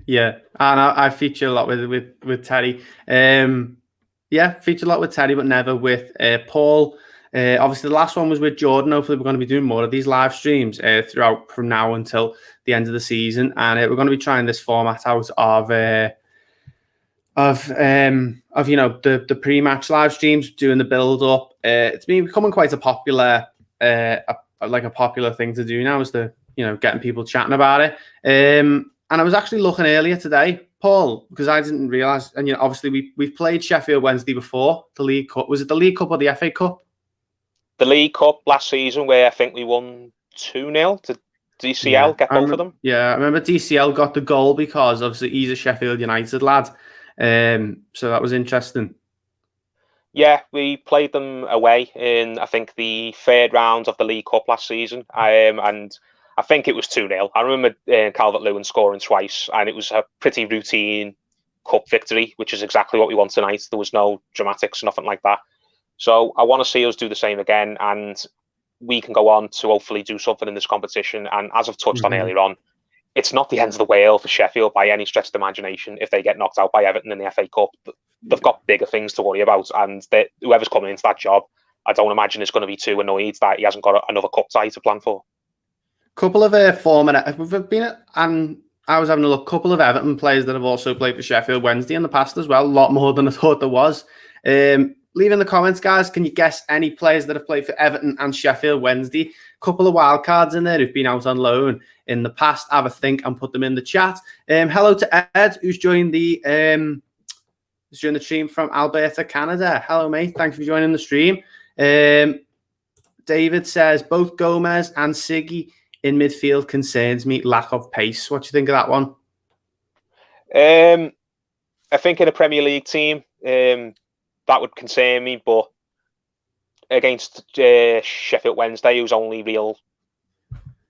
Speaker 1: Yeah, and I feature a lot with Terry. Feature a lot with Terry, but never with Paul. Obviously, the last one was with Jordan. Hopefully, we're going to be doing more of these live streams throughout from now until the end of the season, and we're going to be trying this format out of the pre-match live streams, doing the build-up. It's been becoming quite a popular a popular thing to do now, is getting people chatting about it. And I was actually looking earlier today, Paul, because I didn't realise, and obviously we've played Sheffield Wednesday before, the League Cup. Was it the League Cup or the FA Cup?
Speaker 2: The League Cup last season, where I think we won 2-0 to DCL, get both of them.
Speaker 1: Yeah, I remember DCL got the goal because obviously he's a Sheffield United lad. So that was interesting. Yeah,
Speaker 2: we played them away in, I think, the third round of the League Cup last season. And I think it was 2-0. I remember Calvert-Lewin scoring twice, and it was a pretty routine cup victory, which is exactly what we want tonight. There was no dramatics, nothing like that. So I want to see us do the same again, and we can go on to hopefully do something in this competition. And as I've touched on earlier on, it's not the end of the world for Sheffield by any stretch of the imagination if they get knocked out by Everton in the FA Cup. They've got bigger things to worry about, and whoever's coming into that job, I don't imagine is going to be too annoyed that he hasn't got another cup tie to plan for.
Speaker 1: Couple of former, we've been at, and I was having a look, couple of Everton players that have also played for Sheffield Wednesday in the past as well, a lot more than I thought there was. Leave in the comments, guys, can you guess any players that have played for Everton and Sheffield Wednesday? Couple of wild cards in there who've been out on loan in the past. Have a think and put them in the chat. Hello to Ed, who's joined the stream from Alberta, Canada. Hello, mate. Thanks for joining the stream. David says both Gomez and Siggy in midfield concerns me. Lack of pace. What do you think of that one?
Speaker 2: I think in a Premier League team, that would concern me, but against Sheffield Wednesday, whose only real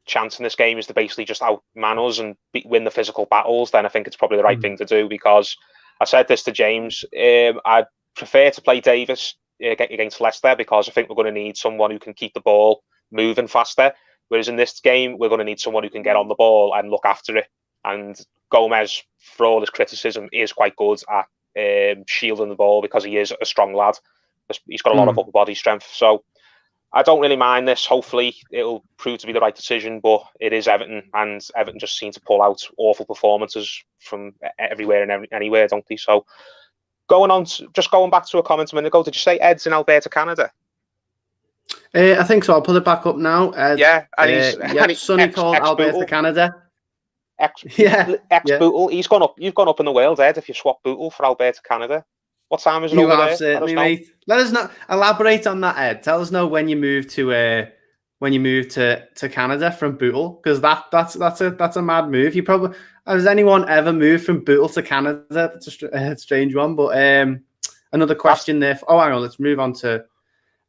Speaker 2: chance in this game is to basically just outman us and win the physical battles, then I think it's probably the right thing to do, because I said this to James, I'd prefer to play Davis against Leicester, because I think we're going to need someone who can keep the ball moving faster, whereas in this game, we're going to need someone who can get on the ball and look after it. And Gomez, for all his criticism, is quite good at shielding the ball because he is a strong lad. He's got a lot of upper body strength. So I don't really mind this. Hopefully it'll prove to be the right decision, but it is Everton, and Everton just seem to pull out awful performances from everywhere and anywhere, don't they? So going back to a comment a minute ago, did you say Ed's in Alberta, Canada?
Speaker 1: I think so. I'll put it back up now. Ed,
Speaker 2: and
Speaker 1: Sonny called Alberta, Canada.
Speaker 2: Bootle. You've gone up in the world, Ed, if you swap Bootle for Alberta, Canada. What time is it over there?
Speaker 1: Certainly, mate. Let us know. Elaborate on that, Ed. Tell us know when you move to Canada from Bootle, because that's a mad move. You probably, has anyone ever moved from Bootle to Canada? That's a strange one. But another question there. Oh, hang on. Let's move on to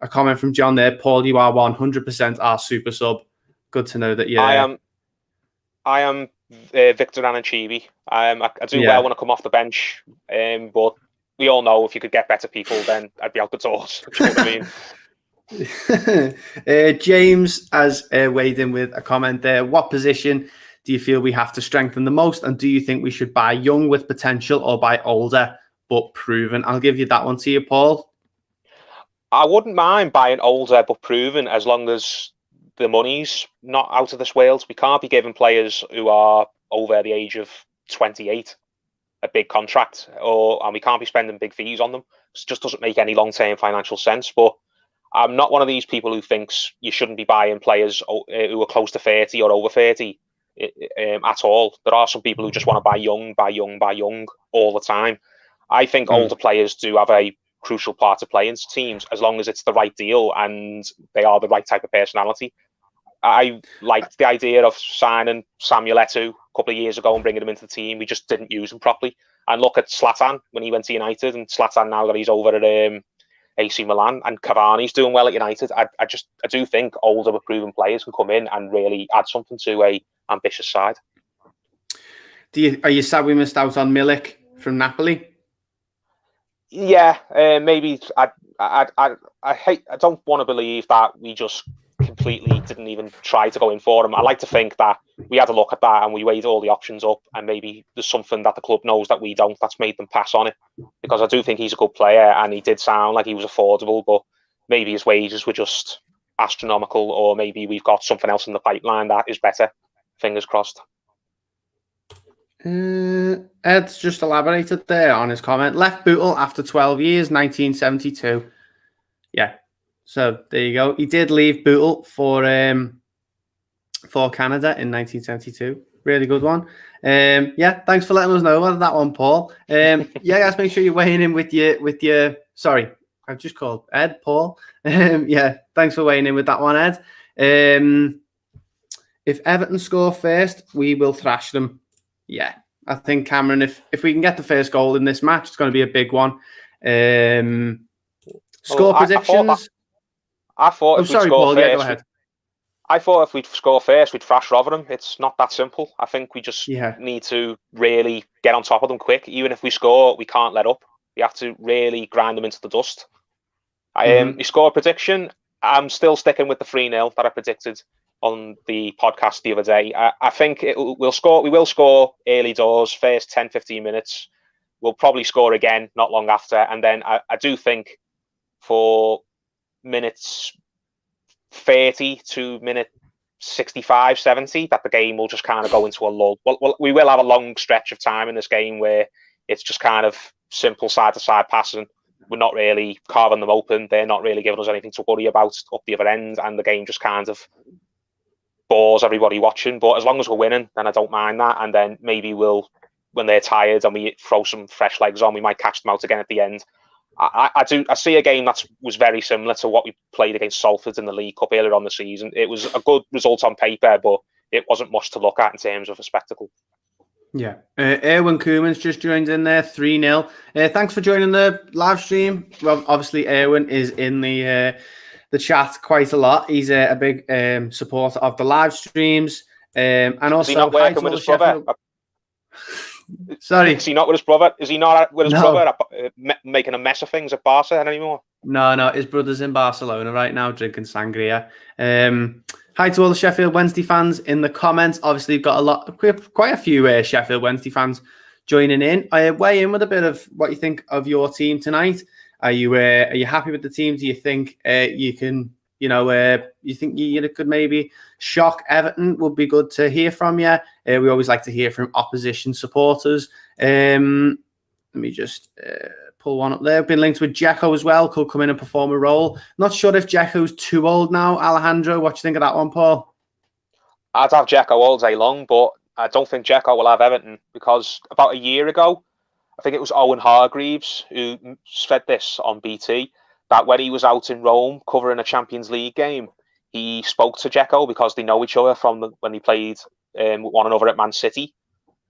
Speaker 1: a comment from John there. Paul, you are 100% our super sub. Good to know that you.
Speaker 2: I am Victor Anachibi. I do well when I come off the bench, but we all know if you could get better people, then I'd be out the doors. You know what
Speaker 1: I mean? James has weighed in with a comment there. What position do you feel we have to strengthen the most? And do you think we should buy young with potential or buy older but proven? I'll give you that one to you, Paul.
Speaker 2: I wouldn't mind buying older but proven, as long as the money's not out of this world. We can't be giving players who are over the age of 28 a big contract, and we can't be spending big fees on them. It just doesn't make any long-term financial sense. But I'm not one of these people who thinks you shouldn't be buying players who are close to 30 or over 30 at all. There are some people who just want to buy young all the time. I think older players do have a crucial part to play in teams as long as it's the right deal and they are the right type of personality. I liked the idea of signing Samuel Eto'o a couple of years ago and bringing him into the team. We just didn't use him properly. And look at Zlatan when he went to United, and Zlatan now that he's over at AC Milan, and Cavani's doing well at United. I do think older but proven players can come in and really add something to a ambitious side.
Speaker 1: Are you sad we missed out on Milik from Napoli?
Speaker 2: Yeah, maybe. I don't want to believe that we just completely didn't even try to go in for him. I like to think that we had a look at that and we weighed all the options up, and maybe there's something that the club knows that we don't that's made them pass on it, because I do think he's a good player and he did sound like he was affordable, but maybe his wages were just astronomical, or maybe we've got something else in the pipeline that is better. Fingers crossed.
Speaker 1: Ed's just elaborated there on his comment. Left Bootle after 12 years, 1972. Yeah. So there you go. He did leave Bootle for Canada in 1972. Really good one. Yeah, thanks for letting us know about that one, Paul. Yeah, guys, make sure you're weighing in with your. Sorry, I've just called Ed, Paul. Yeah, thanks for weighing in with that one, Ed. If Everton score first, we will thrash them. Yeah, I think, Cameron, if we can get the first goal in this match, it's going to be a big one. Score predictions.
Speaker 2: I thought if we'd score
Speaker 1: Paul,
Speaker 2: first,
Speaker 1: yeah, go ahead.
Speaker 2: I thought if we'd score first, we'd thrash Rotherham. It's not that simple. I think we just need to really get on top of them quick. Even if we score, we can't let up. We have to really grind them into the dust. The score prediction, I'm still sticking with the 3-0 that I predicted on the podcast the other day. I think we will score early doors, first 10-15 minutes. We'll probably score again not long after. And then I do think for minutes 30 to minute 65, 70, that the game will just kind of go into a lull. Well, we will have a long stretch of time in this game where it's just kind of simple side-to-side passing. We're not really carving them open. They're not really giving us anything to worry about up the other end, and the game just kind of bores everybody watching. But as long as we're winning, then I don't mind that. And then maybe when they're tired and we throw some fresh legs on, we might catch them out again at the end. I see a game that was very similar to what we played against Salford in the League Cup earlier on the season. It was a good result on paper, but it wasn't much to look at in terms of a spectacle.
Speaker 1: Yeah. Erwin Koeman's just joined in there, 3-0. Thanks for joining the live stream. Well, obviously, Erwin is in the chat quite a lot. He's a big supporter of the live streams. And also,
Speaker 2: is he not working with his brother?
Speaker 1: Sorry.
Speaker 2: Is he not with his brother? Is he not with his brother making a mess of things at Barca anymore?
Speaker 1: No. His brother's in Barcelona right now drinking sangria. Hi to all the Sheffield Wednesday fans in the comments. Obviously, we've got quite a few Sheffield Wednesday fans joining in. Weigh in with a bit of what you think of your team tonight. Are you happy with the team? Do you think you can, you think you could maybe shock Everton? Would be good to hear from you. We always like to hear from opposition supporters. Let me just pull one up there. Been linked with Dzeko as well. Could come in and perform a role. Not sure if Dzeko's too old now. Alejandro, what do you think of that one, Paul?
Speaker 2: I'd have Dzeko all day long, but I don't think Dzeko will have Everton, because about a year ago, I think it was Owen Hargreaves who said this on BT, that when he was out in Rome covering a Champions League game, he spoke to Dzeko because they know each other from when they played one another at Man City.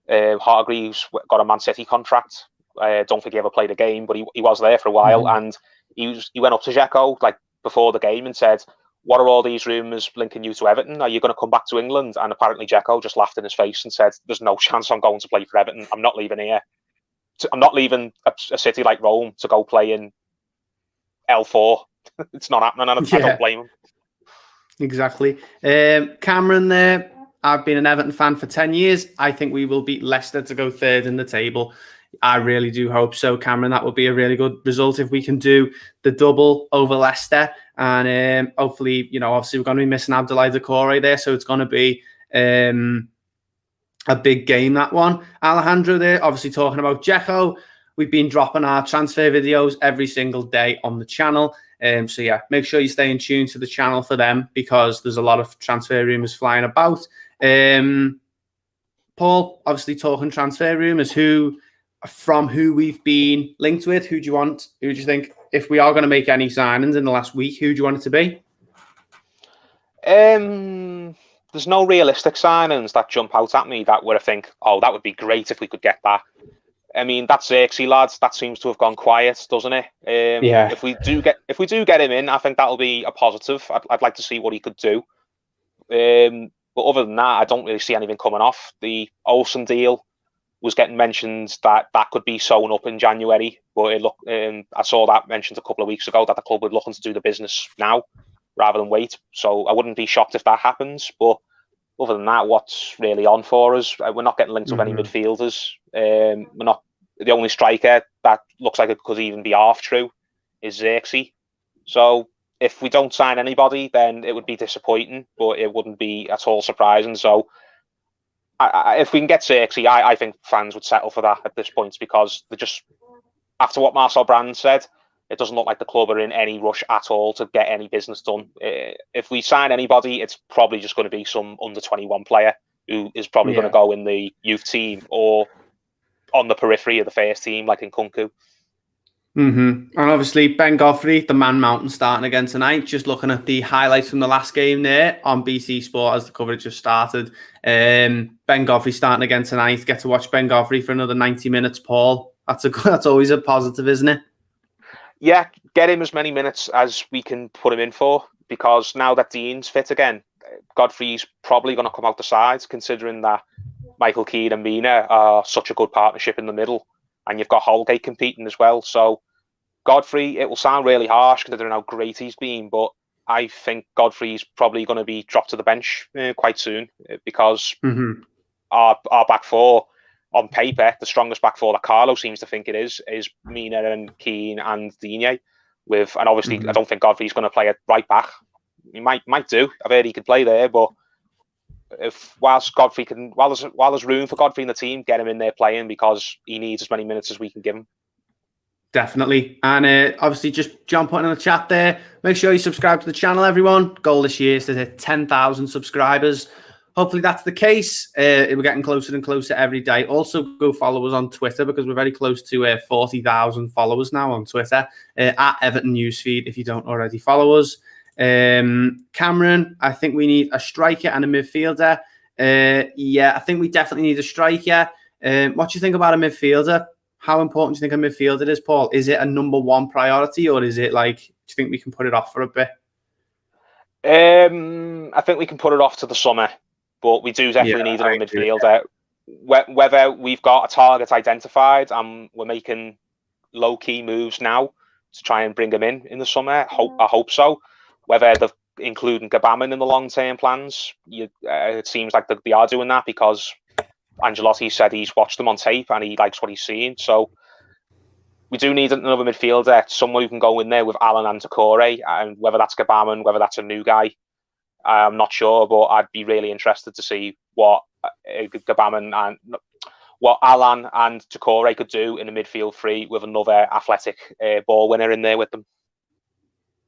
Speaker 2: Hargreaves got a Man City contract. Don't think he ever played a game, but he was there for a while, and he went up to Dzeko like before the game and said, "What are all these rumours linking you to Everton? Are you going to come back to England?" And apparently Dzeko just laughed in his face and said, "There's no chance I'm going to play for Everton. I'm not leaving here. I'm not leaving a city like Rome to go play in L4. It's not happening, and I don't blame him."
Speaker 1: Exactly. Cameron there. I've been an Everton fan for 10 years. I think we will beat Leicester to go third in the table. I really do hope so, Cameron. That would be a really good result if we can do the double over Leicester. And hopefully, obviously we're going to be missing Abdoulaye Doucouré there, so it's going to be a big game, that one. Alejandro there, obviously talking about Dzeko. We've been dropping our transfer videos every single day on the channel. So yeah, make sure you stay in tune to the channel for them, because there's a lot of transfer rumours flying about. Paul, obviously talking transfer rumours, from who we've been linked with, who do you think, if we are going to make any signings in the last week, who do you want it to be?
Speaker 2: There's no realistic signings that jump out at me where I think, oh, that would be great if we could get that. I mean, that Xerxes lads, that seems to have gone quiet, doesn't it?
Speaker 1: Yeah.
Speaker 2: If we do get him in, I think that'll be a positive. I'd like to see what he could do. But other than that, I don't really see anything coming off. The Olsen deal was getting mentioned that could be sewn up in January, but I saw that mentioned a couple of weeks ago that the club were looking to do the business now rather than wait. So I wouldn't be shocked if that happens. But other than that, what's really on for us? We're not getting linked with any midfielders. We're not. The only striker that looks like it could even be half true is Xerxes. So if we don't sign anybody, then it would be disappointing, but it wouldn't be at all surprising. So if we can get Xerxes, I think fans would settle for that at this point, because they're just, after what Marcel Brand said, it doesn't look like the club are in any rush at all to get any business done. If we sign anybody, it's probably just going to be some under-21 player who is probably going to go in the youth team or on the periphery of the first team, like in Kunku.
Speaker 1: And obviously Ben Godfrey, the Man Mountain, starting again tonight. Just looking at the highlights from the last game there on BT Sport as the coverage just started. Ben Godfrey starting again tonight. Get to watch Ben Godfrey for another 90 minutes, Paul. That's always a positive, isn't it?
Speaker 2: Yeah, get him as many minutes as we can put him in for, because now that Dean's fit again, Godfrey's probably going to come out the sides, considering that Michael Keane and Mina are such a good partnership in the middle, and you've got Holgate competing as well. So Godfrey, it will sound really harsh considering how great he's been, but I think Godfrey's probably going to be dropped to the bench quite soon, because our back four, on paper, the strongest back four that Carlo seems to think it is Mina and Keane and Digne. And obviously, I don't think Godfrey's going to play at right back. He might do. I've heard he could play there, but whilst Godfrey while there's room for Godfrey in the team, get him in there playing, because he needs as many minutes as we can give him.
Speaker 1: Definitely. And obviously, just jump on in the chat there. Make sure you subscribe to the channel, everyone. Goal this year is to hit 10,000 subscribers. Hopefully that's the case. We're getting closer and closer every day. Also, go follow us on Twitter, because we're very close to 40,000 followers now on Twitter. At Everton Newsfeed, if you don't already follow us. Cameron, I think we need a striker and a midfielder. I think we definitely need a striker. What do you think about a midfielder? How important do you think a midfielder is, Paul? Is it a number one priority, or is it like, do you think we can put it off for a bit?
Speaker 2: I think we can put it off to the summer, but we do definitely need a midfielder. Whether we've got a target identified and we're making low-key moves now to try and bring him in the summer, I hope so. Whether they're including Gabaman in the long-term plans, it seems like they are doing that, because Ancelotti said he's watched them on tape and he likes what he's seen. So we do need another midfielder, someone who can go in there with Alan and Toure, and whether that's Gabaman, whether that's a new guy, I'm not sure, but I'd be really interested to see what Gabaman and what Alan and Toure could do in a midfield three with another athletic ball winner in there with them.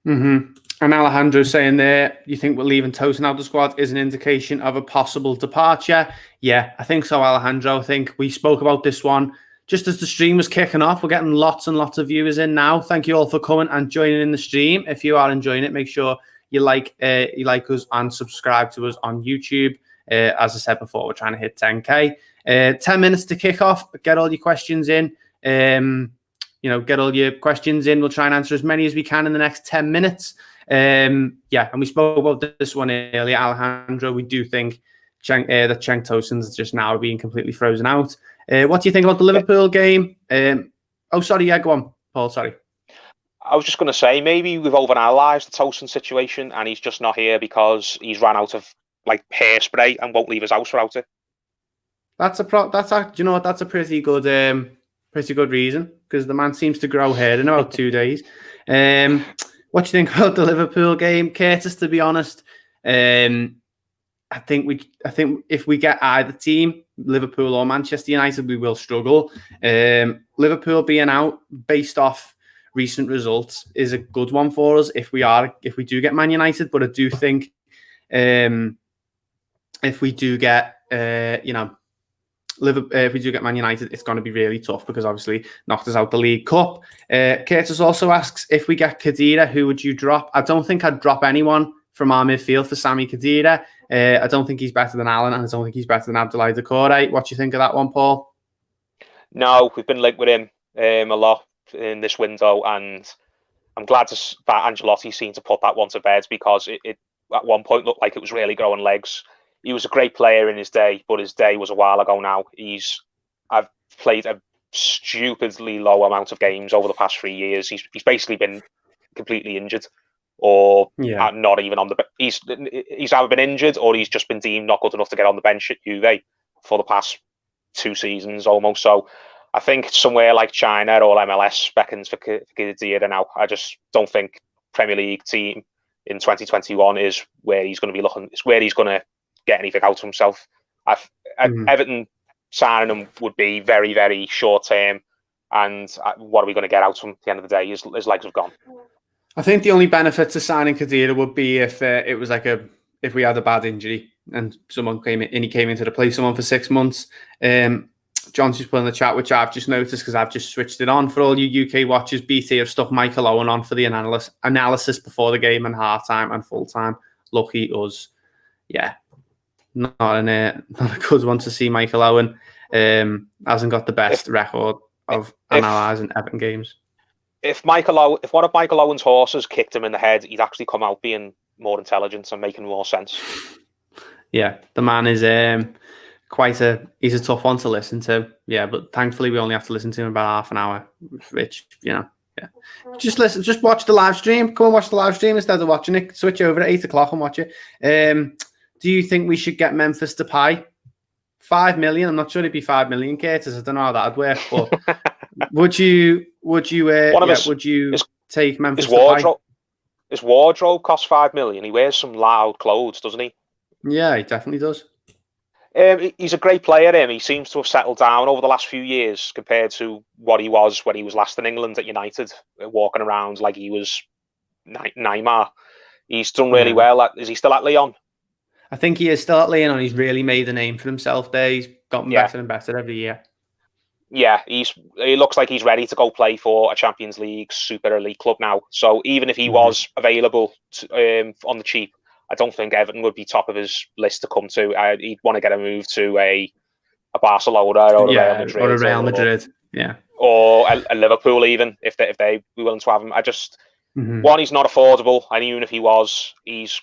Speaker 1: And Alejandro saying there, you think we're leaving Tosin out of the squad is an indication of a possible departure? Yeah, I think so, Alejandro. I think we spoke about this one just as the stream was kicking off. We're getting lots and lots of viewers in now. Thank you all for coming and joining in the stream. If you are enjoying it, make sure you like us and subscribe to us on YouTube. As I said before, we're trying to hit 10K. 10 minutes to kick off. Get all your questions in. Get all your questions in. We'll try and answer as many as we can in the next 10 minutes. And we spoke about this one earlier, Alejandro. We do think that Cenk Tosun's just now being completely frozen out. What do you think about the Liverpool game? Go on, Paul, sorry.
Speaker 2: I was just going to say, maybe we've overanalyzed the Tosun situation and he's just not here because he's ran out of hairspray and won't leave his house without it. That's a
Speaker 1: pretty good reason, because the man seems to grow hair in about 2 days. What do you think about the Liverpool game, Curtis? To be honest, I think if we get either team, Liverpool or Manchester United, we will struggle. Liverpool being out based off recent results is a good one for us if we do get Man United. But I do think if we do get if we do get Man United, it's going to be really tough because obviously knocked us out the League Cup. Curtis also asks, if we get Khedira, who would you drop? I don't think I'd drop anyone from our midfield for Sami Khedira. I don't think he's better than Alan, and I don't think he's better than Abdoulaye Doucouré. What do you think of that one, Paul?
Speaker 2: No, we've been linked with him a lot in this window, and I'm glad that Ancelotti seemed to put that one to bed, because it at one point looked like it was really growing legs. He was a great player in his day, but his day was a while ago now. I've played a stupidly low amount of games over the past 3 years. He's basically been completely injured, or not even on the. He's either been injured or he's just been deemed not good enough to get on the bench at Juve for the past 2 seasons almost. So I think somewhere like China or MLS beckons for Khedira now. I just don't think Premier League team in 2021 is where he's going to be looking. It's where he's going to get anything out of himself. Everton signing him would be very, very short term, and what are we going to get out of him at the end of the day? His legs have gone.
Speaker 1: I think the only benefit to signing Khedira would be if it was like if we had a bad injury and someone came in and he came in to replace someone for 6 months. John's just put in the chat, which I've just noticed because I've just switched it on for all you UK watchers. BT have stuck Michael Owen on for the analysis before the game and half time and full time. Lucky us. Yeah, not a good one to see. Michael Owen hasn't got the best record of analysing Everton games.
Speaker 2: If one of Michael Owen's horses kicked him in the head, he'd actually come out being more intelligent and making more sense. Yeah,
Speaker 1: the man is he's a tough one to listen to. Yeah, but thankfully we only have to listen to him about half an hour, which, just watch the live stream. Come and watch the live stream instead of watching it. Switch over at 8 o'clock and watch it. Do you think we should get Memphis Depay? 5 million. I'm not sure it'd be 5 million, Curtis. I don't know how that'd work, but would you take Memphis Depay?
Speaker 2: His wardrobe costs 5 million. He wears some loud clothes, doesn't he?
Speaker 1: Yeah, he definitely does.
Speaker 2: He's a great player. He seems to have settled down over the last few years compared to what he was when he was last in England at United, walking around like he was Neymar. He's done really well. Is he still at Lyon?
Speaker 1: I think he is still at Lyon, and he's really made a name for himself there. He's gotten better and better every year. Yeah,
Speaker 2: he looks like he's ready to go play for a Champions League Super Elite club now. So even if he was available on the cheap, I don't think Everton would be top of his list to come to. He'd want to get a move to a Barcelona or a
Speaker 1: Real Madrid.
Speaker 2: Or a Liverpool even, if they be willing to have him. One, he's not affordable, and even if he was, he's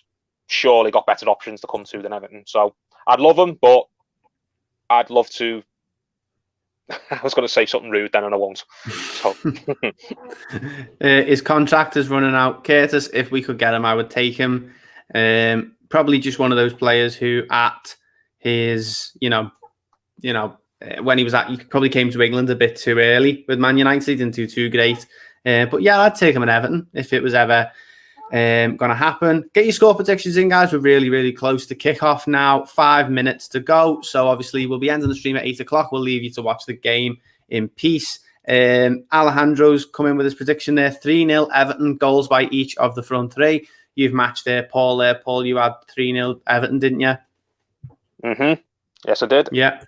Speaker 2: surely got better options to come to than Everton. So I'd love him, but I'd love to. I was going to say something rude then, and I won't. So.
Speaker 1: His contract is running out. Curtis, if we could get him, I would take him. Probably just one of those players who, at his, when he was he probably came to England a bit too early with Man United. He didn't do too great. But yeah, I'd take him in Everton if it was ever going to happen. Get your score predictions in, guys. We're really, really close to kickoff now. 5 minutes to go. So obviously we'll be ending the stream at 8 o'clock. We'll leave you to watch the game in peace. Alejandro's come in with his prediction there. 3-0 Everton, goals by each of the front three. You've matched there, Paul. Paul, you had 3-0 Everton, didn't you?
Speaker 2: Yes, I did.
Speaker 1: Yeah.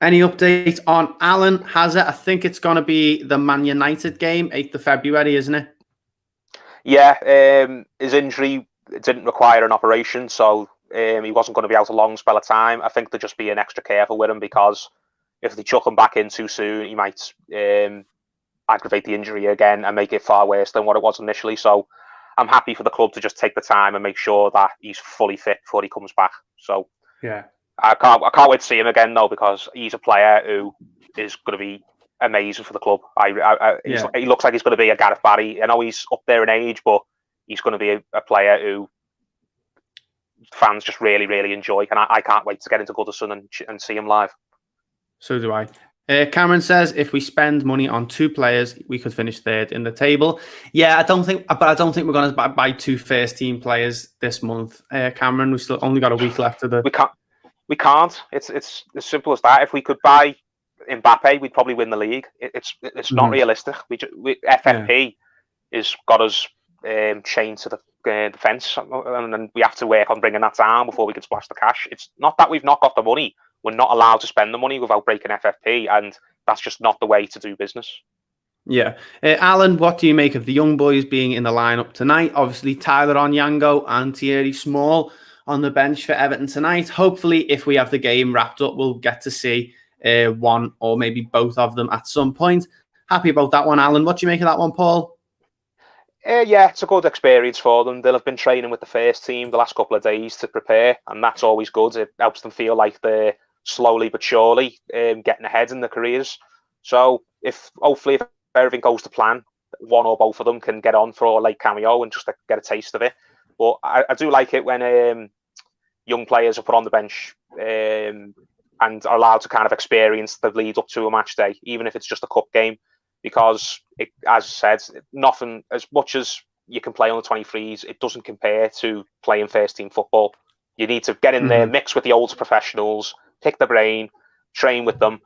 Speaker 1: Any update on Alan Hazard? I think it's going to be the Man United game, 8th of February, isn't it?
Speaker 2: Yeah, his injury didn't require an operation, so he wasn't going to be out a long spell of time. I think they're just being extra careful with him, because if they chuck him back in too soon, he might aggravate the injury again and make it far worse than what it was initially. So I'm happy for the club to just take the time and make sure that he's fully fit before he comes back. So
Speaker 1: yeah,
Speaker 2: I can't wait to see him again, though, because he's a player who is going to be amazing for the club. He looks like he's going to be a Gareth Barry. I know he's up there in age, but he's going to be a player who fans just really, really enjoy. And I can't wait to get into Goodison and see him live.
Speaker 1: So do I. Cameron says if we spend money on 2 players, we could finish third in the table. Yeah, I don't think we're going to buy 2 first-team players this month. Cameron, we've still only got a week left of the.
Speaker 2: We can't. It's as simple as that. If we could buy Mbappe, we'd probably win the league. It's not realistic. FFP has got us chained to the fence, and we have to work on bringing that down before we can splash the cash. It's not that we've not got the money. we're not allowed to spend the money without breaking FFP, and that's just not the way to do business.
Speaker 1: Yeah. Alan, what do you make of the young boys being in the lineup tonight? Obviously, Tyler Onyango and Thierry Small on the bench for Everton tonight. Hopefully, if we have the game wrapped up, we'll get to see one or maybe both of them at some point. Happy about that one, Alan. What do you make of that one, Paul?
Speaker 2: Yeah, it's a good experience for them. They'll have been training with the first team the last couple of days to prepare, and that's always good. It helps them feel like they're slowly but surely getting ahead in their careers. So hopefully if everything goes to plan, one or both of them can get on for a late cameo and just get a taste of it. But I do like it when young players are put on the bench and are allowed to kind of experience the lead up to a match day, even if it's just a cup game. Because, as I said, nothing, as much as you can play on the 23s, it doesn't compare to playing first team football. You need to get in there, mix with the older professionals, pick the brain, train with them,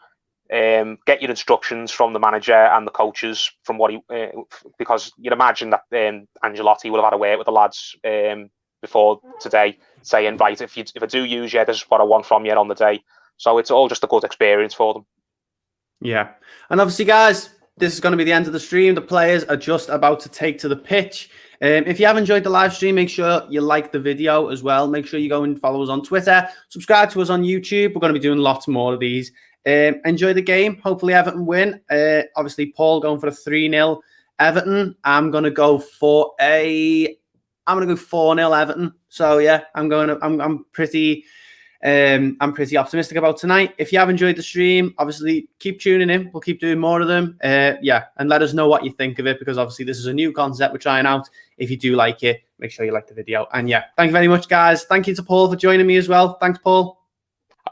Speaker 2: get your instructions from the manager and the coaches from what because you'd imagine that Ancelotti will have had a word with the lads before today, saying, right, if I do use you, this is what I want from you on the day. So it's all just a good experience for them.
Speaker 1: Yeah. And obviously, guys, this is going to be the end of the stream. The players are just about to take to the pitch. If you have enjoyed the live stream, make sure you like the video as well. Make sure you go and follow us on Twitter. Subscribe to us on YouTube. We're going to be doing lots more of these. Enjoy the game. Hopefully Everton win. Obviously, Paul going for a 3-0 Everton. I'm going to go 4-0 Everton. So yeah, I'm pretty optimistic about tonight. If you have enjoyed the stream, obviously keep tuning in. We'll keep doing more of them. And let us know what you think of it, because obviously this is a new concept we're trying out. If you do like it, make sure you like the video. And yeah, thank you very much, guys. Thank you to Paul for joining me as well. Thanks, Paul.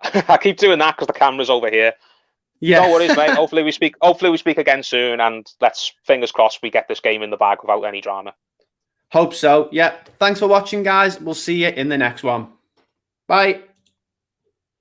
Speaker 2: I keep doing that because the camera's over here. Yeah. No worries, mate. Hopefully we speak again soon, and let's fingers crossed we get this game in the bag without any drama.
Speaker 1: Hope so. Yeah. Thanks for watching, guys. We'll see you in the next one. Bye.